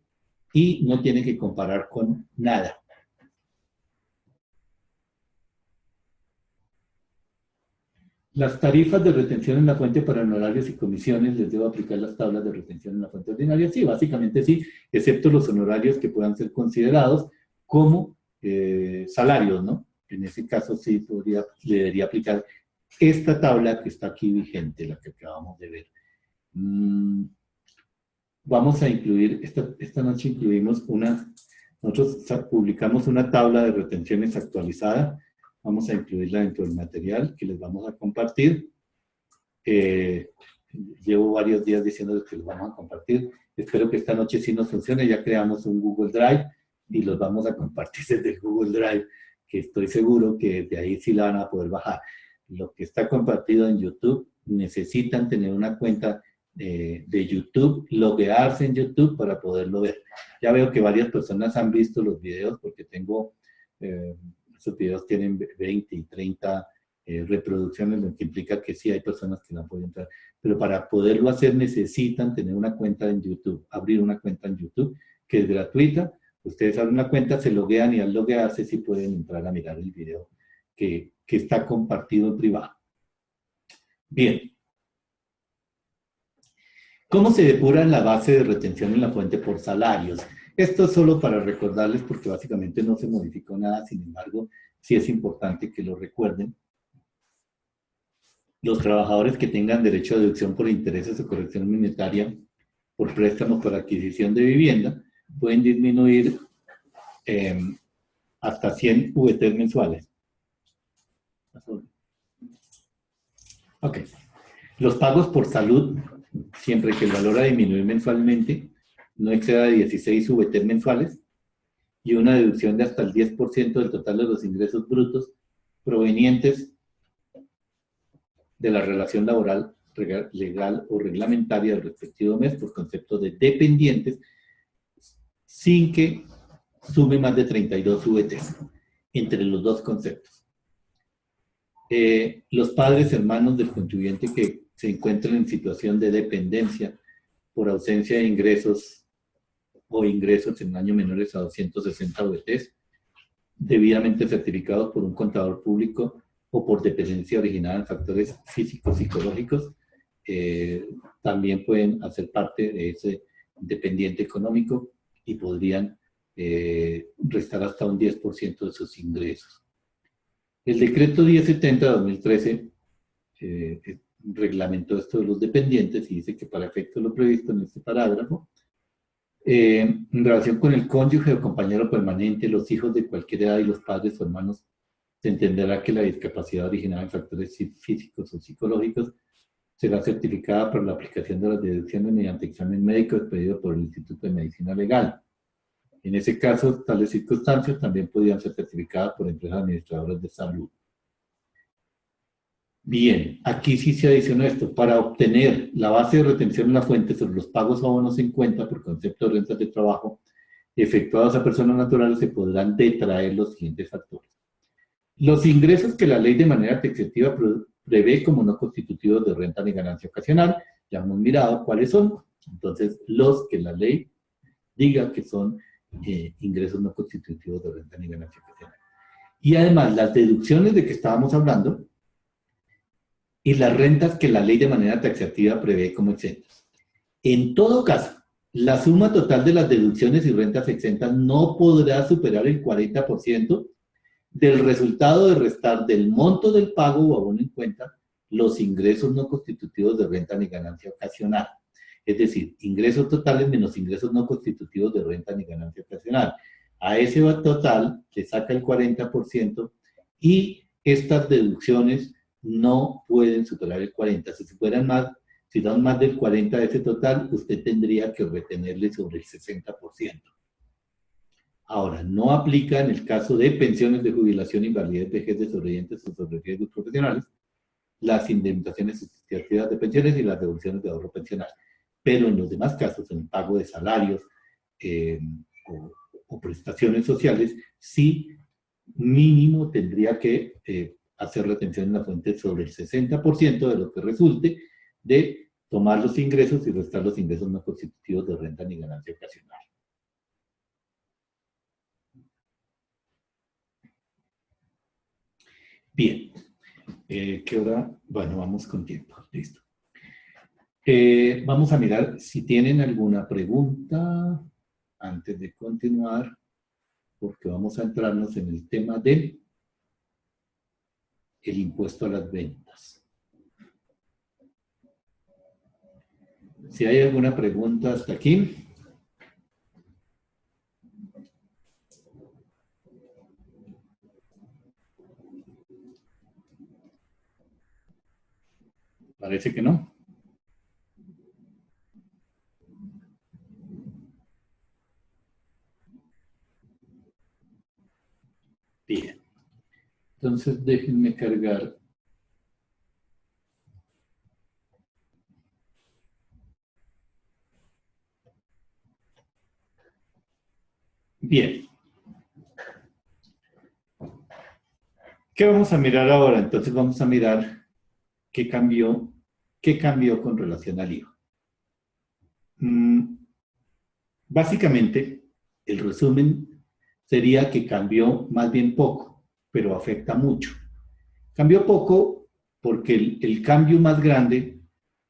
A: y no tiene que comparar con nada. Las tarifas de retención en la fuente para honorarios y comisiones, ¿les debo aplicar las tablas de retención en la fuente ordinaria? Sí, básicamente sí, excepto los honorarios que puedan ser considerados como salarios, ¿no? En ese caso sí le debería aplicar esta tabla que está aquí vigente, la que acabamos de ver. Vamos a incluir, esta noche incluimos nosotros publicamos una tabla de retenciones actualizada. Vamos a incluirla dentro del material que les vamos a compartir. Llevo varios días diciéndoles que los vamos a compartir. Espero que esta noche sí nos funcione. Ya creamos un Google Drive y los vamos a compartir desde el Google Drive, que estoy seguro que de ahí sí la van a poder bajar. Lo que está compartido en YouTube, necesitan tener una cuenta de YouTube, loguearse en YouTube para poderlo ver. Ya veo que varias personas han visto los videos porque tengo... esos videos tienen 20 y 30 reproducciones, lo que implica que sí hay personas que no pueden entrar. Pero para poderlo hacer necesitan tener una cuenta en YouTube, abrir una cuenta en YouTube, que es gratuita. Ustedes abren una cuenta, se loguean y al loguearse sí pueden entrar a mirar el video que está compartido en privado. Bien. ¿Cómo se depura la base de retención en la fuente por salarios? Esto es solo para recordarles porque básicamente no se modificó nada, sin embargo, sí es importante que lo recuerden. Los trabajadores que tengan derecho a deducción por intereses o corrección monetaria por préstamos por adquisición de vivienda pueden disminuir hasta 100 VTs mensuales. Ok. Los pagos por salud, siempre que el valor a disminuir mensualmente no exceda de 16 VT mensuales y una deducción de hasta el 10% del total de los ingresos brutos provenientes de la relación laboral, legal o reglamentaria del respectivo mes por concepto de dependientes sin que sume más de 32 VT entre los dos conceptos. Los padres hermanos del contribuyente que se encuentran en situación de dependencia por ausencia de ingresos o ingresos en un año menores a 260 VTs, debidamente certificados por un contador público o por dependencia originada en factores físicos psicológicos, también pueden hacer parte de ese dependiente económico y podrían restar hasta un 10% de sus ingresos. El decreto 1070 de 2013 reglamentó esto de los dependientes y dice que para efecto de lo previsto en este parágrafo, en relación con el cónyuge o compañero permanente, los hijos de cualquier edad y los padres o hermanos, se entenderá que la discapacidad originada en factores físicos o psicológicos será certificada por la aplicación de las deducciones mediante examen médico expedido por el Instituto de Medicina Legal. En ese caso, tales circunstancias también podrían ser certificadas por empresas administradoras de salud. Bien, aquí sí se adiciona esto. Para obtener la base de retención en la fuente sobre los pagos o abonos en cuenta por concepto de rentas de trabajo efectuados a personas naturales, se podrán detraer los siguientes factores. Los ingresos que la ley de manera taxativa prevé como no constitutivos de renta ni ganancia ocasional, ya hemos mirado cuáles son. Entonces, los que la ley diga que son ingresos no constitutivos de renta ni ganancia ocasional. Y además, las deducciones de que estábamos hablando, y las rentas que la ley de manera taxativa prevé como exentas. En todo caso, la suma total de las deducciones y rentas exentas no podrá superar el 40% del resultado de restar del monto del pago o abono en cuenta los ingresos no constitutivos de renta ni ganancia ocasional. Es decir, ingresos totales menos ingresos no constitutivos de renta ni ganancia ocasional. A ese total le saca el 40% y estas deducciones no pueden superar el 40%. Si dan más del 40% de ese total, usted tendría que retenerle sobre el 60%. Ahora, no aplica en el caso de pensiones de jubilación, invalidez, vejez de sobrevivientes o sobreriesgos profesionales, las indemnizaciones sustitutivas de pensiones y las devoluciones de ahorro pensional. Pero en los demás casos, en el pago de salarios o prestaciones sociales, sí mínimo tendría que hacer retención en la fuente sobre el 60% de lo que resulte de tomar los ingresos y restar los ingresos no constitutivos de renta ni ganancia ocasional. Bien. ¿Qué hora? Bueno, vamos con tiempo. Listo. Vamos a mirar si tienen alguna pregunta antes de continuar, porque vamos a entrarnos en el tema del impuesto a las ventas. Si hay alguna pregunta hasta aquí. Parece que no. Bien. Entonces déjenme cargar. Bien. ¿Qué vamos a mirar ahora? Entonces vamos a mirar qué cambió con relación al IVA. Básicamente, el resumen sería que cambió más bien poco, pero afecta mucho. Cambió poco porque el cambio más grande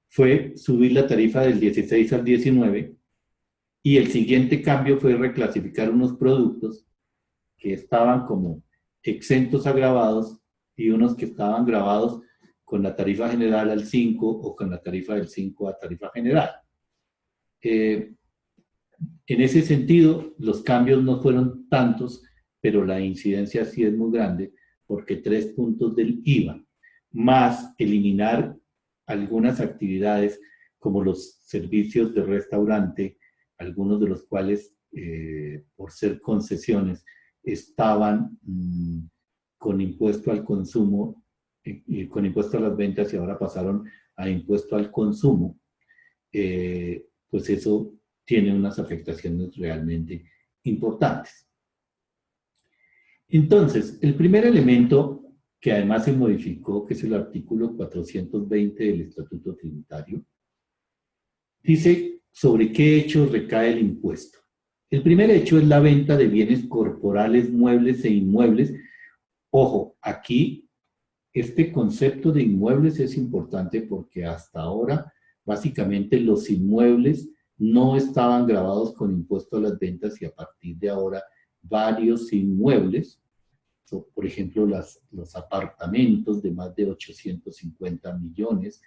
A: fue subir la tarifa del 16 al 19 y el siguiente cambio fue reclasificar unos productos que estaban como exentos a gravados y unos que estaban gravados con la tarifa general al 5 o con la tarifa del 5 a tarifa general. En ese sentido, los cambios no fueron tantos, pero la incidencia sí es muy grande, porque 3 puntos del IVA, más eliminar algunas actividades como los servicios de restaurante, algunos de los cuales, por ser concesiones, estaban con impuesto al consumo, con impuesto a las ventas y ahora pasaron a impuesto al consumo, pues eso tiene unas afectaciones realmente importantes. Entonces, el primer elemento que además se modificó, que es el artículo 420 del Estatuto Tributario, dice sobre qué hechos recae el impuesto. El primer hecho es la venta de bienes corporales, muebles e inmuebles. Ojo, aquí este concepto de inmuebles es importante porque hasta ahora básicamente los inmuebles no estaban gravados con impuesto a las ventas y a partir de ahora varios inmuebles, por ejemplo los apartamentos de más de 850 millones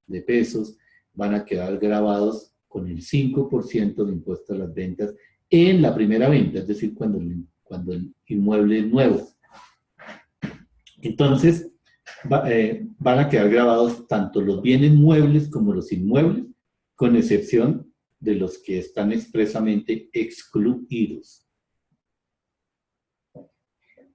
A: de pesos, van a quedar gravados con el 5% de impuesto a las ventas en la primera venta, es decir, cuando el inmueble es nuevo. Entonces, van a quedar grabados tanto los bienes muebles como los inmuebles, con excepción de los que están expresamente excluidos.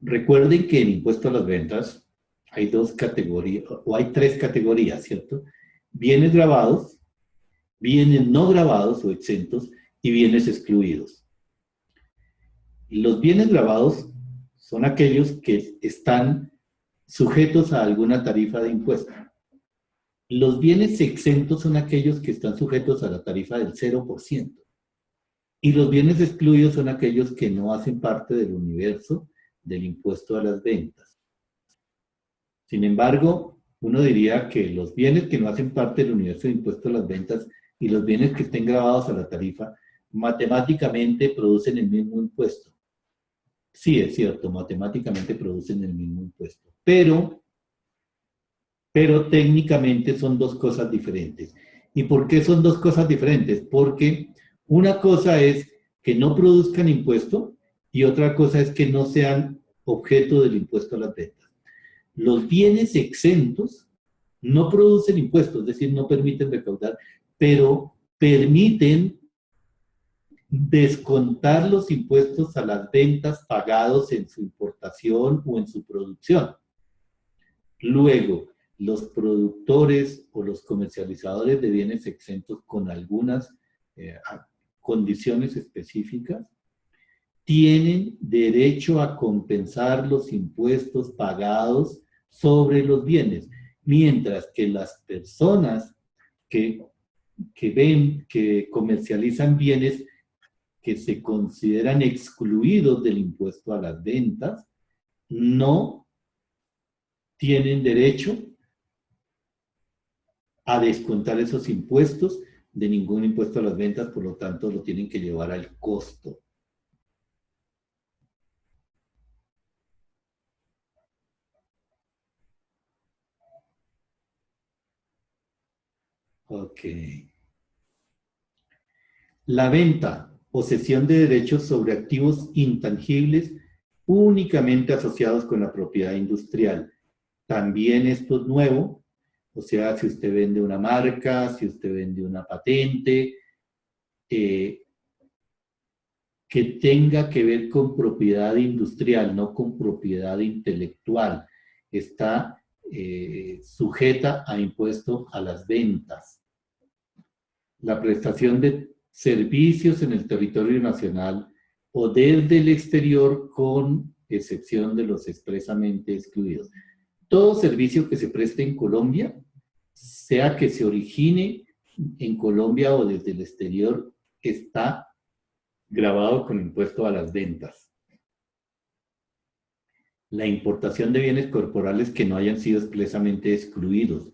A: Recuerden que en impuesto a las ventas hay dos categorías, o hay tres categorías, ¿cierto? Bienes gravados, bienes no gravados o exentos y bienes excluidos. Los bienes gravados son aquellos que están sujetos a alguna tarifa de impuesto. Los bienes exentos son aquellos que están sujetos a la tarifa del 0%. Y los bienes excluidos son aquellos que no hacen parte del universo del impuesto a las ventas. Sin embargo, uno diría que los bienes que no hacen parte del universo del impuesto a las ventas y los bienes que estén grabados a la tarifa, matemáticamente producen el mismo impuesto. Sí, es cierto, matemáticamente producen el mismo impuesto, pero técnicamente son dos cosas diferentes. ¿Y por qué son dos cosas diferentes? Porque una cosa es que no produzcan impuesto y otra cosa es que no sean objeto del impuesto a las ventas. Los bienes exentos no producen impuestos, es decir, no permiten recaudar, pero permiten descontar los impuestos a las ventas pagados en su importación o en su producción. Luego, los productores o los comercializadores de bienes exentos con algunas condiciones específicas tienen derecho a compensar los impuestos pagados sobre los bienes, mientras que las personas que comercializan bienes que se consideran excluidos del impuesto a las ventas, no tienen derecho a descontar esos impuestos de ningún impuesto a las ventas, por lo tanto lo tienen que llevar al costo. Ok. La venta o cesión de derechos sobre activos intangibles únicamente asociados con la propiedad industrial. También esto es nuevo, o sea, si usted vende una marca, si usted vende una patente, que tenga que ver con propiedad industrial, no con propiedad intelectual, está sujeta a impuesto a las ventas. La prestación de servicios en el territorio nacional o desde el exterior, con excepción de los expresamente excluidos. Todo servicio que se preste en Colombia, sea que se origine en Colombia o desde el exterior, está gravado con impuesto a las ventas. La importación de bienes corporales que no hayan sido expresamente excluidos.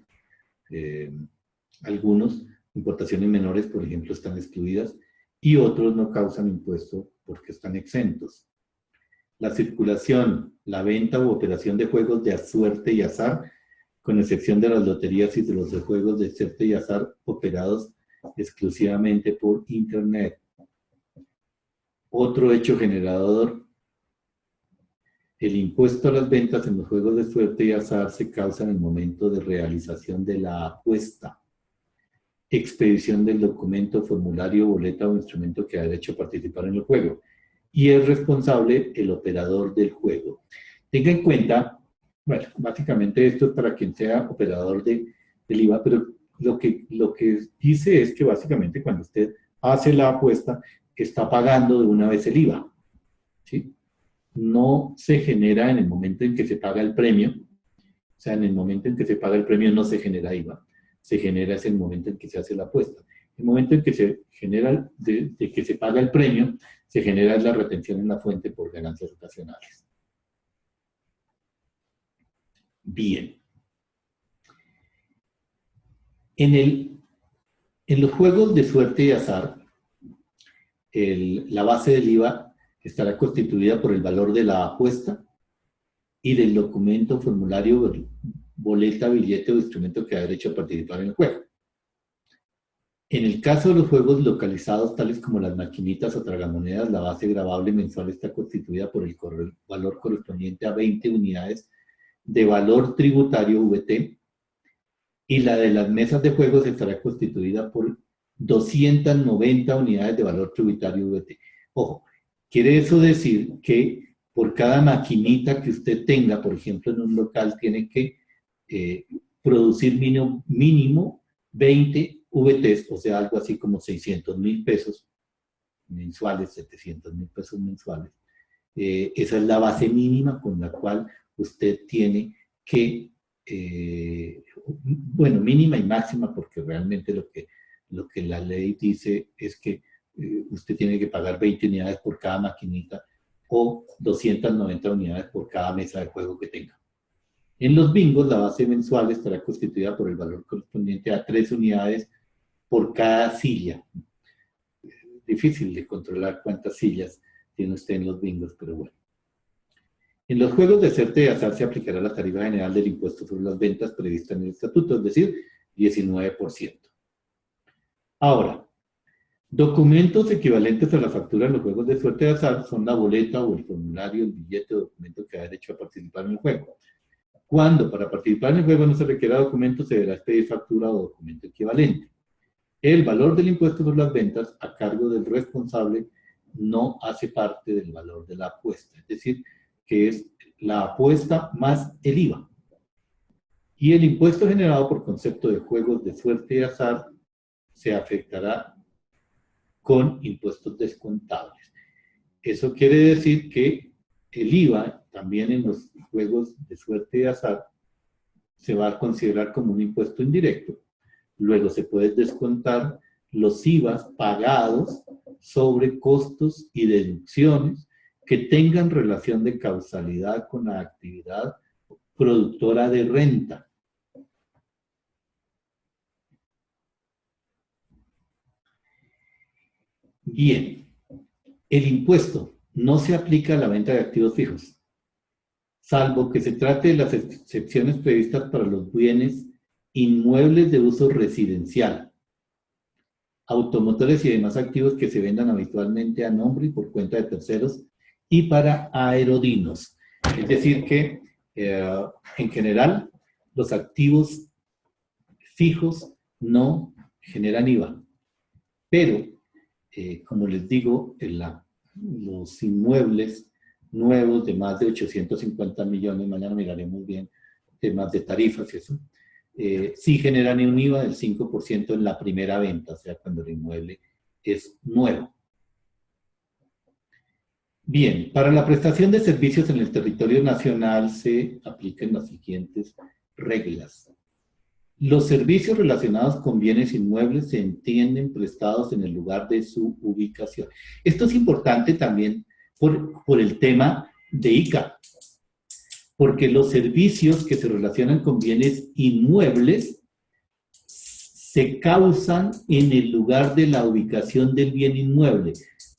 A: Algunos, importaciones menores, por ejemplo, están excluidas y otros no causan impuesto porque están exentos. La circulación, la venta u operación de juegos de suerte y azar, con excepción de las loterías y de los juegos de suerte y azar operados exclusivamente por Internet. Otro hecho generador: el impuesto a las ventas en los juegos de suerte y azar se causa en el momento de realización de la apuesta, expedición del documento, formulario, boleta o instrumento que ha hecho participar en el juego, y es responsable el operador del juego. Tenga en cuenta, bueno, básicamente esto es para quien sea operador del IVA, pero lo que dice es que básicamente cuando usted hace la apuesta, está pagando de una vez el IVA, ¿sí? No se genera en el momento en que se paga el premio, o sea, en el momento en que se paga el premio no se genera IVA, se genera en el momento en que se hace la apuesta. El momento en que se genera, de que se paga el premio, se genera la retención en la fuente por ganancias ocasionales. Bien. En los juegos de suerte y azar, la base del IVA estará constituida por el valor de la apuesta y del documento, formulario, boleta, billete o instrumento que da derecho a participar en el juego. En el caso de los juegos localizados, tales como las maquinitas o tragamonedas, la base gravable mensual está constituida por el valor correspondiente a 20 unidades de valor tributario VT, y la de las mesas de juegos estará constituida por 290 unidades de valor tributario VT. Ojo, quiere eso decir que por cada maquinita que usted tenga, por ejemplo, en un local, tiene que producir mínimo 20 VTs, o sea, algo así como 600.000 pesos mensuales, 700.000 pesos mensuales. Esa es la base mínima con la cual usted tiene que, bueno, mínima y máxima, porque realmente lo que la ley dice es que usted tiene que pagar 20 unidades por cada maquinita o 290 unidades por cada mesa de juego que tenga. En los bingos, la base mensual estará constituida por el valor correspondiente a 3 unidades por cada silla. Difícil de controlar cuántas sillas tiene usted en los bingos, pero bueno. En los juegos de suerte y azar se aplicará la tarifa general del impuesto sobre las ventas prevista en el estatuto, es decir, 19%. Ahora, documentos equivalentes a la factura en los juegos de suerte y azar son la boleta o el formulario, el billete o documento que da derecho a participar en el juego. Cuando para participar en el juego no se requiera documento, se deberá expedir factura o documento equivalente. El valor del impuesto sobre las ventas a cargo del responsable no hace parte del valor de la apuesta, es decir, que es la apuesta más el IVA. Y el impuesto generado por concepto de juegos de suerte y azar se afectará con impuestos descontables. Eso quiere decir que el IVA, también en los juegos de suerte y azar, se va a considerar como un impuesto indirecto. Luego se pueden descontar los IVAs pagados sobre costos y deducciones que tengan relación de causalidad con la actividad productora de renta. Bien, el impuesto no se aplica a la venta de activos fijos, salvo que se trate de las excepciones previstas para los bienes inmuebles de uso residencial, automotores y demás activos que se vendan habitualmente a nombre y por cuenta de terceros, y para aerodinos. Es decir que, en general, los activos fijos no generan IVA. Pero, como les digo, los inmuebles nuevos de más de 850 millones, mañana miraremos bien temas de tarifas y eso, sí generan un IVA del 5% en la primera venta, o sea, cuando el inmueble es nuevo. Bien, para la prestación de servicios en el territorio nacional se aplican las siguientes reglas. Los servicios relacionados con bienes inmuebles se entienden prestados en el lugar de su ubicación. Esto es importante también por el tema de ICA, porque los servicios que se relacionan con bienes inmuebles se causan en el lugar de la ubicación del bien inmueble.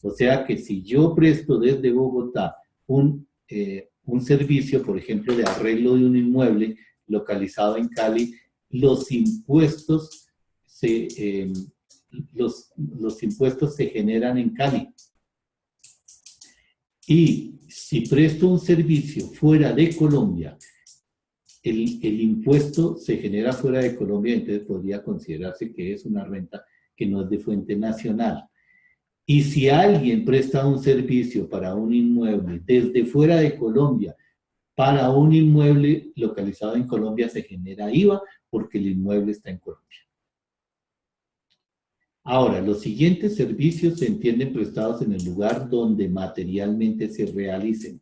A: O sea que si yo presto desde Bogotá un servicio, por ejemplo, de arreglo de un inmueble localizado en Cali, los impuestos se generan en Cali. Y si presto un servicio fuera de Colombia, el impuesto se genera fuera de Colombia, entonces podría considerarse que es una renta que no es de fuente nacional. Y si alguien presta un servicio para un inmueble desde fuera de Colombia, para un inmueble localizado en Colombia se genera IVA porque el inmueble está en Colombia. Ahora, los siguientes servicios se entienden prestados en el lugar donde materialmente se realicen.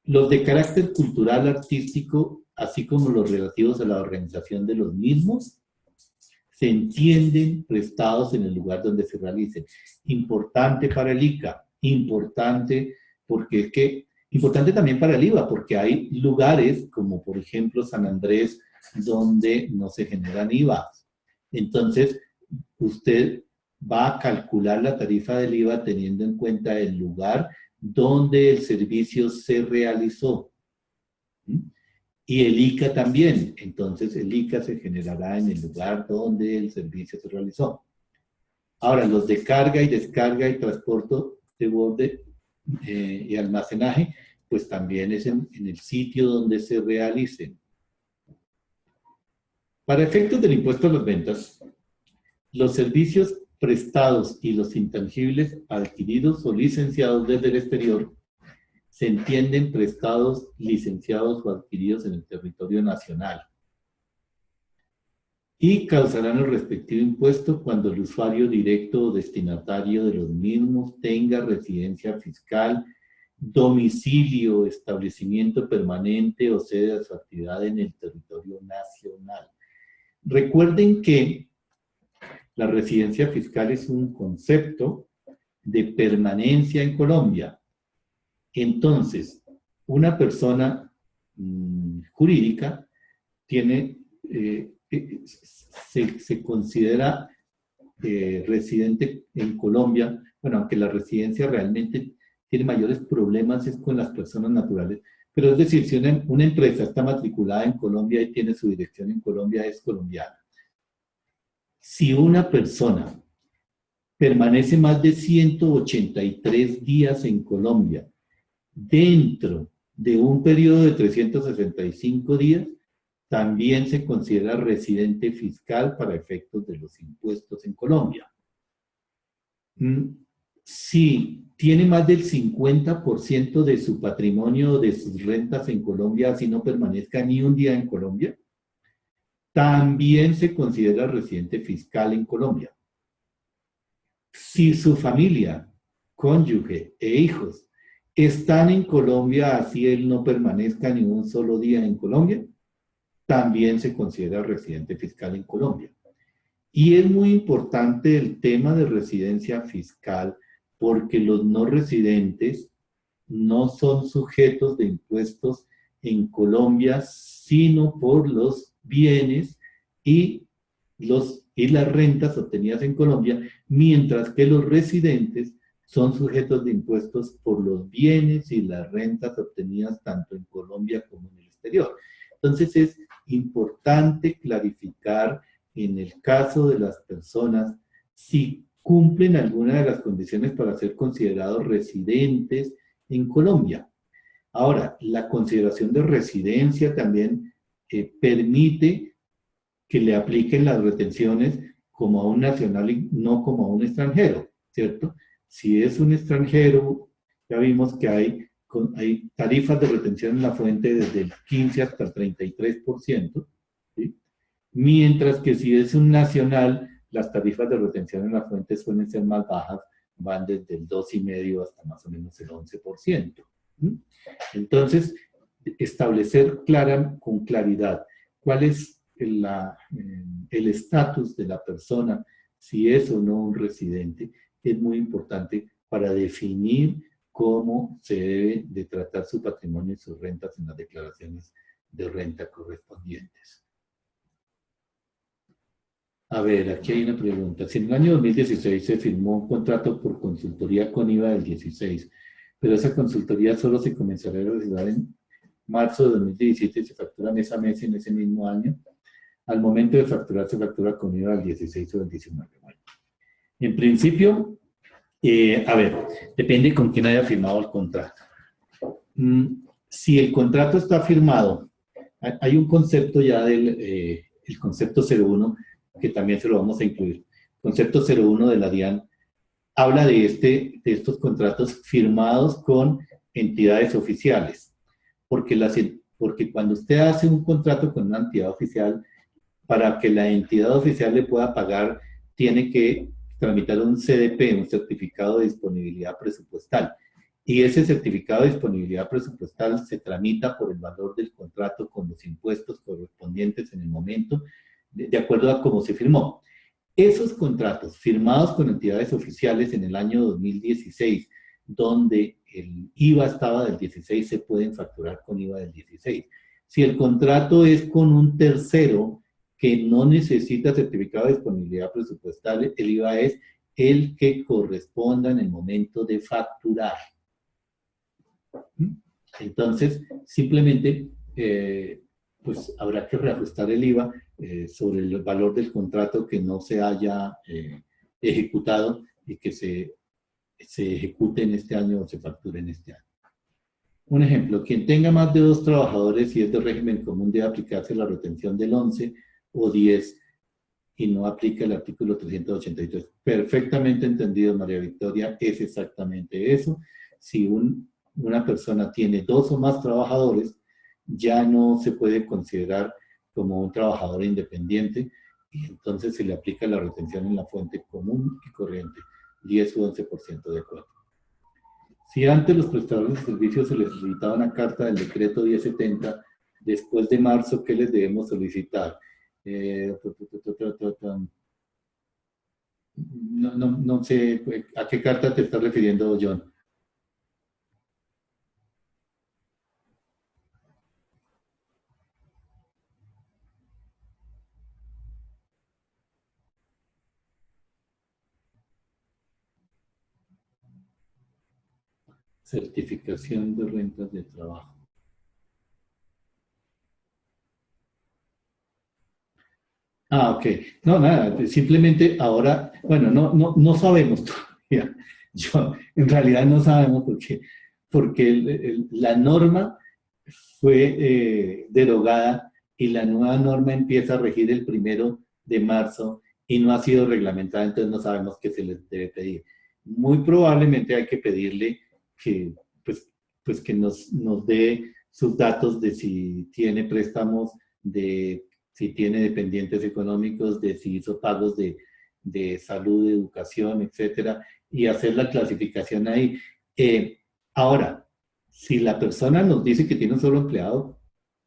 A: Los de carácter cultural, artístico, así como los relativos a la organización de los mismos, se entienden prestados en el lugar donde se realicen. Importante para el ICA, importante porque es que, importante también para el IVA, porque hay lugares como por ejemplo San Andrés donde no se generan IVA. Entonces, usted va a calcular la tarifa del IVA teniendo en cuenta el lugar donde el servicio se realizó. Y el ICA también. Entonces, el ICA se generará en el lugar donde el servicio se realizó. Ahora, los de carga y descarga y transporte de borde y almacenaje, pues también es en el sitio donde se realicen. Para efectos del impuesto a las ventas, los servicios prestados y los intangibles adquiridos o licenciados desde el exterior se entienden prestados, licenciados o adquiridos en el territorio nacional y causarán el respectivo impuesto cuando el usuario directo o destinatario de los mismos tenga residencia fiscal, domicilio, establecimiento permanente o sede de su actividad en el territorio nacional. Recuerden que la residencia fiscal es un concepto de permanencia en Colombia. Entonces, una persona jurídica tiene, se considera residente en Colombia, bueno, aunque la residencia realmente tiene mayores problemas es con las personas naturales, pero es decir, si una empresa está matriculada en Colombia y tiene su dirección en Colombia, es colombiana. Si una persona permanece más de 183 días en Colombia, dentro de un periodo de 365 días, también se considera residente fiscal para efectos de los impuestos en Colombia. Si tiene más del 50% de su patrimonio o de sus rentas en Colombia, así no permanezca ni un día en Colombia, también se considera residente fiscal en Colombia. Si su familia, cónyuge e hijos están en Colombia, así él no permanezca ni un solo día en Colombia, también se considera residente fiscal en Colombia. Y es muy importante el tema de residencia fiscal porque los no residentes no son sujetos de impuestos en Colombia, sino por los bienes y las rentas obtenidas en Colombia, mientras que los residentes son sujetos de impuestos por los bienes y las rentas obtenidas tanto en Colombia como en el exterior. Entonces es importante clarificar en el caso de las personas si cumplen alguna de las condiciones para ser considerados residentes en Colombia. Ahora, la consideración de residencia también permite que le apliquen las retenciones como a un nacional y no como a un extranjero, ¿cierto? Si es un extranjero, ya vimos que hay tarifas de retención en la fuente desde el 15 hasta el 33%, ¿sí? Mientras que si es un nacional, las tarifas de retención en la fuente suelen ser más bajas, van desde el 2,5% hasta más o menos el 11%. Entonces, establecer con claridad cuál es el estatus de la persona, si es o no un residente, es muy importante para definir cómo se debe de tratar su patrimonio y sus rentas en las declaraciones de renta correspondientes. A ver, aquí hay una pregunta. Si en el año 2016 se firmó un contrato por consultoría con IVA del 16, pero esa consultoría solo se comenzará a realizar en marzo de 2017 y se factura mes a mes en ese mismo año, al momento de facturar se factura con IVA del 16 o del 19. Bueno, en principio, a ver, depende con quién haya firmado el contrato. Si el contrato está firmado, hay un concepto ya el concepto 01, que también se lo vamos a incluir. Concepto 01 de la DIAN habla de estos contratos firmados con entidades oficiales, porque cuando usted hace un contrato con una entidad oficial, para que la entidad oficial le pueda pagar, tiene que tramitar un CDP, un certificado de disponibilidad presupuestal. Y ese certificado de disponibilidad presupuestal se tramita por el valor del contrato con los impuestos correspondientes en el momento de acuerdo a cómo se firmó. Esos contratos firmados con entidades oficiales en el año 2016, donde el IVA estaba del 16, se pueden facturar con IVA del 16. Si el contrato es con un tercero que no necesita certificado de disponibilidad presupuestal, el IVA es el que corresponda en el momento de facturar. Entonces, simplemente, pues habrá que reajustar el IVA sobre el valor del contrato que no se haya ejecutado y que se ejecute en este año o se facture en este año. Un ejemplo, quien tenga más de 2 trabajadores y es de régimen común debe aplicarse la retención del 11 o 10 y no aplica el artículo 383. Perfectamente entendido, María Victoria, es exactamente eso. Si una persona tiene 2 o más trabajadores, ya no se puede considerar como un trabajador independiente y entonces se le aplica la retención en la fuente común y corriente, 10 o 11% de acuerdo. Si antes los prestadores de servicios se les solicitaba una carta del decreto 1070, después de marzo, ¿qué les debemos solicitar? No sé a qué carta te estás refiriendo, John. Certificación de rentas de trabajo. Ah, ok. No, nada, simplemente ahora, bueno, no sabemos todavía. En realidad no sabemos porque la norma fue derogada y la nueva norma empieza a regir el 1 de marzo y no ha sido reglamentada, entonces no sabemos qué se les debe pedir. Muy probablemente hay que pedirle que, pues que nos dé sus datos de si tiene préstamos, de si tiene dependientes económicos, de si hizo pagos de salud, de educación, etcétera, y hacer la clasificación ahí. Ahora, si la persona nos dice que tiene un solo empleado,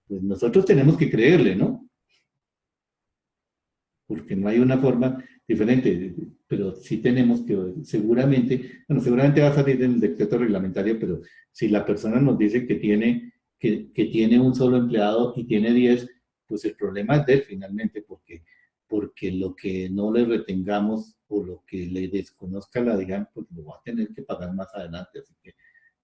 A: pues nosotros tenemos que creerle, ¿no? Porque no hay una forma diferente, pero sí tenemos que, seguramente va a salir en el decreto reglamentario, pero si la persona nos dice que tiene un solo empleado y tiene 10, pues el problema es de él finalmente, porque lo que no le retengamos o lo que le desconozca la DIAN, pues lo va a tener que pagar más adelante, así que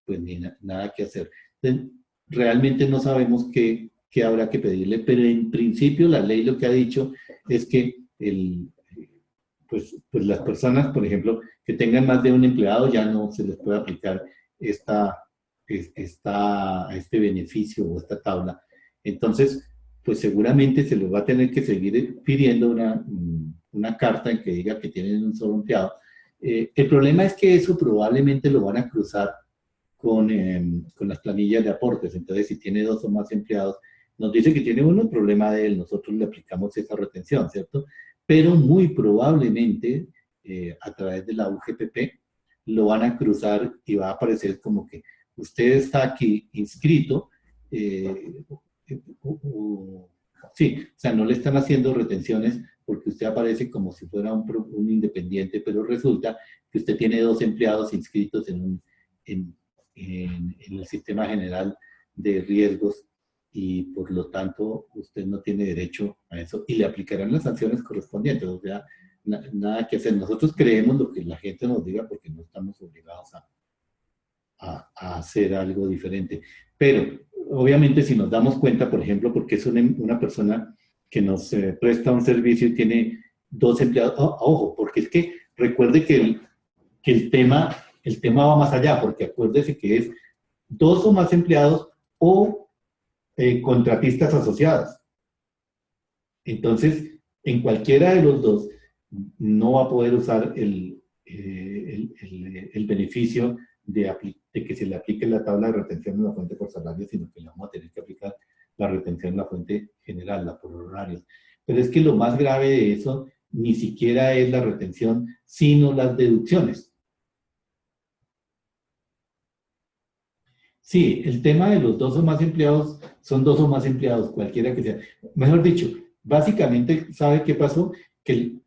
A: pues nada que hacer. Entonces, realmente no sabemos qué habrá que pedirle, pero en principio la ley lo que ha dicho es que pues las personas, por ejemplo, que tengan más de un empleado ya no se les puede aplicar este beneficio o esta tabla. Entonces, pues seguramente se les va a tener que seguir pidiendo una carta en que diga que tienen un solo empleado. El problema es que eso probablemente lo van a cruzar con las planillas de aportes. Entonces, si tiene 2 o más empleados, nos dice que tiene uno, el problema de él, nosotros le aplicamos esa retención, ¿cierto? Pero muy probablemente, a través de la UGPP, lo van a cruzar y va a aparecer como que usted está aquí inscrito, sí, o sea, no le están haciendo retenciones porque usted aparece como si fuera un independiente, pero resulta que usted tiene 2 empleados inscritos en el Sistema General de Riesgos y por lo tanto usted no tiene derecho a eso y le aplicarán las sanciones correspondientes. O sea, nada que hacer. Nosotros creemos lo que la gente nos diga porque no estamos obligados a hacer algo diferente. Pero obviamente si nos damos cuenta, por ejemplo, porque es una persona que nos presta un servicio y tiene 2 empleados, ojo, porque es que recuerde que el tema va más allá, porque acuérdese que es 2 o más empleados o contratistas asociados. Entonces, en cualquiera de los 2, no va a poder usar el beneficio de que se le aplique la tabla de retención en la fuente por salario, sino que le vamos a tener que aplicar la retención en la fuente general, la por horarios. Pero es que lo más grave de eso ni siquiera es la retención, sino las deducciones. Sí, el tema de los 2 o más empleados, son 2 o más empleados, cualquiera que sea. Mejor dicho, básicamente, ¿sabe qué pasó? Que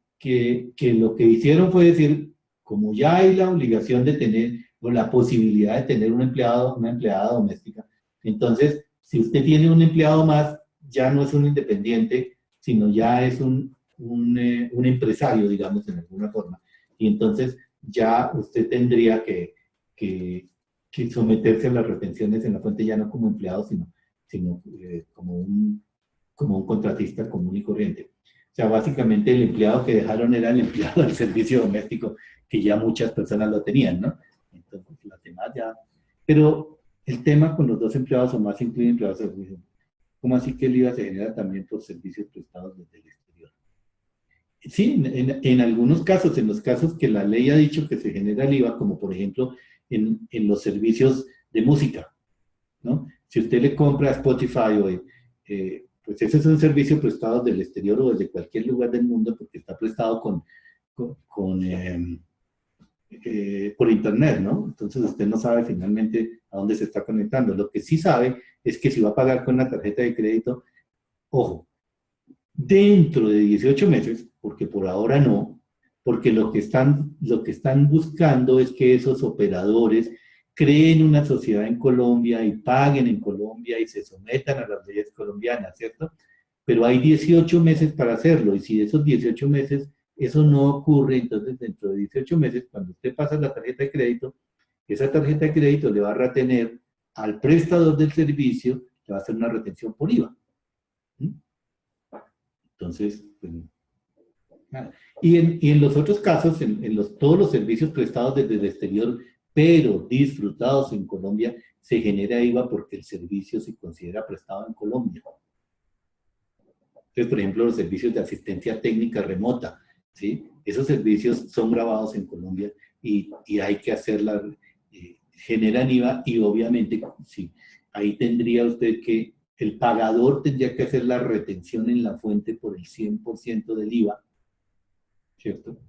A: lo que hicieron fue decir, como ya hay la obligación de tener, o la posibilidad de tener un empleado, una empleada doméstica, entonces, si usted tiene un empleado más, ya no es un independiente, sino ya es un empresario, digamos, en alguna forma. Y entonces ya usted tendría que, que someterse a las retenciones en la fuente ya no como empleado, sino como un contratista común y corriente. O sea, básicamente el empleado que dejaron era el empleado del servicio doméstico, que ya muchas personas lo tenían, ¿no? Entonces, las demás ya... Pero el tema con los dos empleados o más incluye empleados de servicio. ¿Cómo así que el IVA se genera también por servicios prestados desde el exterior? Sí, en algunos casos, en los casos que la ley ha dicho que se genera el IVA, como por ejemplo en los servicios de música, ¿no? Si usted le compra a Spotify o pues ese es un servicio prestado del exterior o desde cualquier lugar del mundo porque está prestado por internet, ¿no? Entonces usted no sabe finalmente a dónde se está conectando. Lo que sí sabe es que si va a pagar con una tarjeta de crédito, ojo, dentro de 18 meses, porque por ahora no, porque lo que están buscando es que esos operadores creen una sociedad en Colombia y paguen en Colombia y se sometan a las leyes colombianas, ¿cierto? Pero hay 18 meses para hacerlo y si de esos 18 meses eso no ocurre, entonces dentro de 18 meses, cuando usted pasa la tarjeta de crédito, esa tarjeta de crédito le va a retener al prestador del servicio, le va a hacer una retención por IVA. ¿Mm? Entonces, pues, nada. Y en los otros casos, todos los servicios prestados desde el exterior, pero disfrutados en Colombia, se genera IVA porque el servicio se considera prestado en Colombia. Entonces, por ejemplo, los servicios de asistencia técnica remota, ¿sí? Esos servicios son grabados en Colombia y hay que hacerla, generan IVA y obviamente, sí, ahí tendría usted que, el pagador tendría que hacer la retención en la fuente por el 100% del IVA, ¿cierto?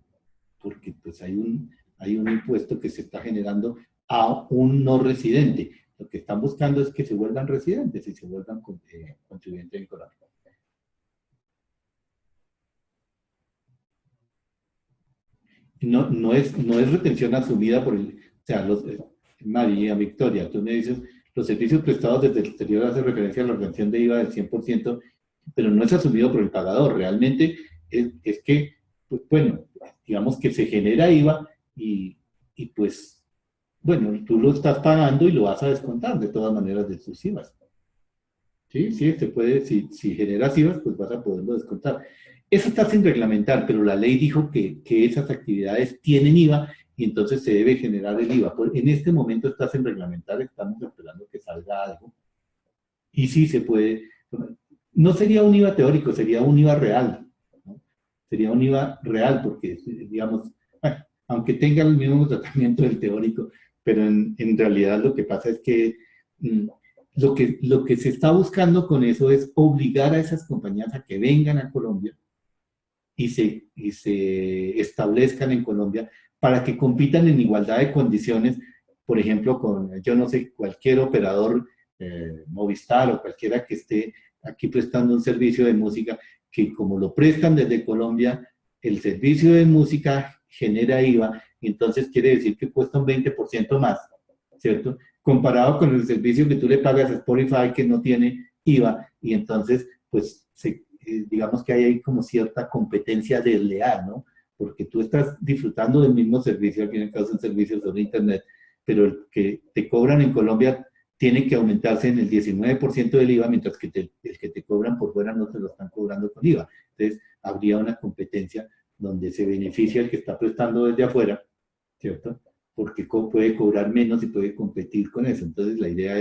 A: Porque pues hay un impuesto que se está generando a un no residente. Lo que están buscando es que se vuelvan residentes y se vuelvan contribuyentes en Colombia. No es retención asumida por el... O sea, María Victoria, tú me dices, los servicios prestados desde el exterior hacen referencia a la retención de IVA del 100%, pero no es asumido por el pagador. Realmente es que, pues, bueno, digamos que se genera IVA y pues, bueno, tú lo estás pagando y lo vas a descontar de todas maneras de tus IVAs. Sí, se puede, si generas IVAs, pues vas a poderlo descontar. Eso está sin reglamentar, pero la ley dijo que esas actividades tienen IVA y entonces se debe generar el IVA. En este momento está sin reglamentar, estamos esperando que salga algo. Y sí se puede, no sería un IVA teórico, sería un IVA real, ¿no? Sería un IVA real porque, digamos, bueno, aunque tenga el mismo tratamiento del teórico, pero en realidad lo que pasa es que lo que se está buscando con eso es obligar a esas compañías a que vengan a Colombia y se establezcan en Colombia para que compitan en igualdad de condiciones, por ejemplo, con, yo no sé, cualquier operador, Movistar o cualquiera que esté aquí prestando un servicio de música, que como lo prestan desde Colombia, el servicio de música genera IVA, y entonces quiere decir que cuesta un 20% más, ¿cierto? Comparado con el servicio que tú le pagas a Spotify que no tiene IVA, y entonces, pues, digamos que hay ahí como cierta competencia desleal, ¿no? Porque tú estás disfrutando del mismo servicio, al fin y al cabo son servicios sobre Internet, pero el que te cobran en Colombia tiene que aumentarse en el 19% del IVA, mientras que el que te cobran por fuera no te lo están cobrando con IVA. Entonces, habría una competencia donde se beneficia el que está prestando desde afuera, ¿cierto? Porque puede cobrar menos y puede competir con eso. Entonces, la idea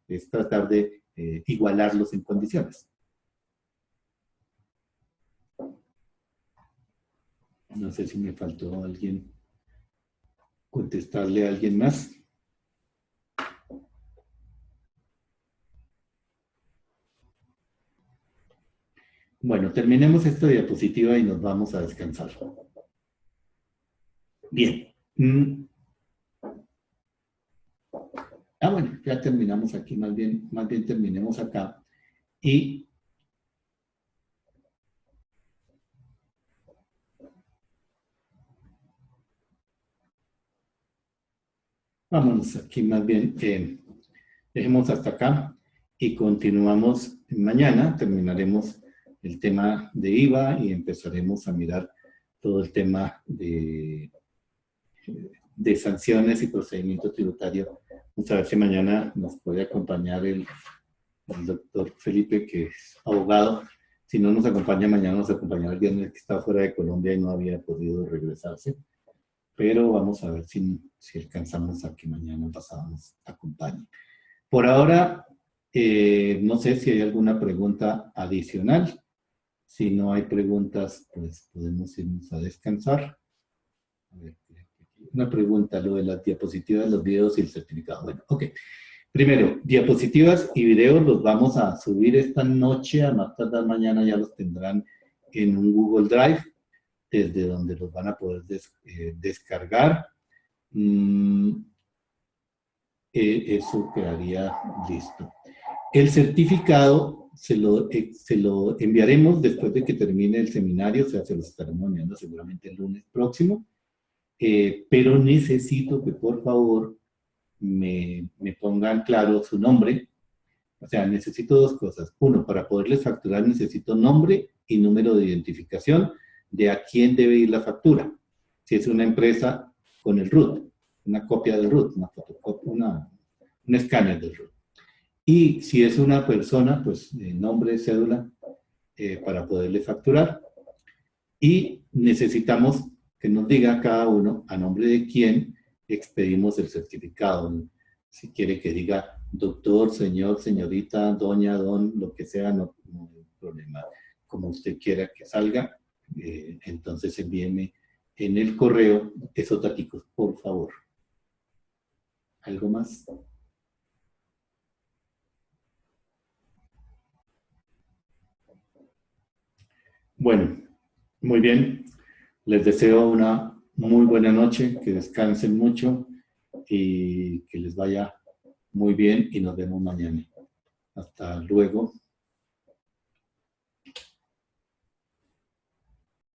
A: es tratar de igualarlos en condiciones. No sé si me faltó alguien, contestarle a alguien más. Bueno, terminemos esta diapositiva y nos vamos a descansar. Bien. Bueno, ya terminamos aquí, más bien terminemos acá. Y Vámonos aquí más bien, dejemos hasta acá y continuamos mañana, terminaremos el tema de IVA y empezaremos a mirar todo el tema de sanciones y procedimiento tributario. Vamos a ver si mañana nos puede acompañar el doctor Felipe, que es abogado. Si no nos acompaña mañana, nos acompañará el viernes, que está fuera de Colombia y no había podido regresarse. Pero vamos a ver si alcanzamos a que mañana pasado nos acompañe. Por ahora, no sé si hay alguna pregunta adicional. Si no hay preguntas, pues podemos irnos a descansar. A ver, una pregunta, lo de las diapositivas, los videos y el certificado. Bueno, ok. Primero, diapositivas y videos los vamos a subir esta noche, a más tardar mañana ya los tendrán en un Google Drive, desde donde los van a poder descargar. Eso quedaría listo. El certificado se lo enviaremos después de que termine el seminario, o sea, se los estaremos enviando seguramente el lunes próximo, pero necesito que por favor me pongan claro su nombre. O sea, necesito dos cosas. Uno, para poderles facturar necesito nombre y número de identificación de a quién debe ir la factura. Si es una empresa, con el RUT, una copia del RUT, un escáner del RUT. Y si es una persona, pues nombre, cédula, para poderle facturar. Y necesitamos que nos diga cada uno a nombre de quién expedimos el certificado. Si quiere que diga doctor, señor, señorita, doña, don, lo que sea, no hay problema. Como usted quiera que salga, entonces envíeme en el correo esos datos, por favor. ¿Algo más? Bueno, muy bien. Les deseo una muy buena noche, que descansen mucho y que les vaya muy bien y nos vemos mañana. Hasta luego.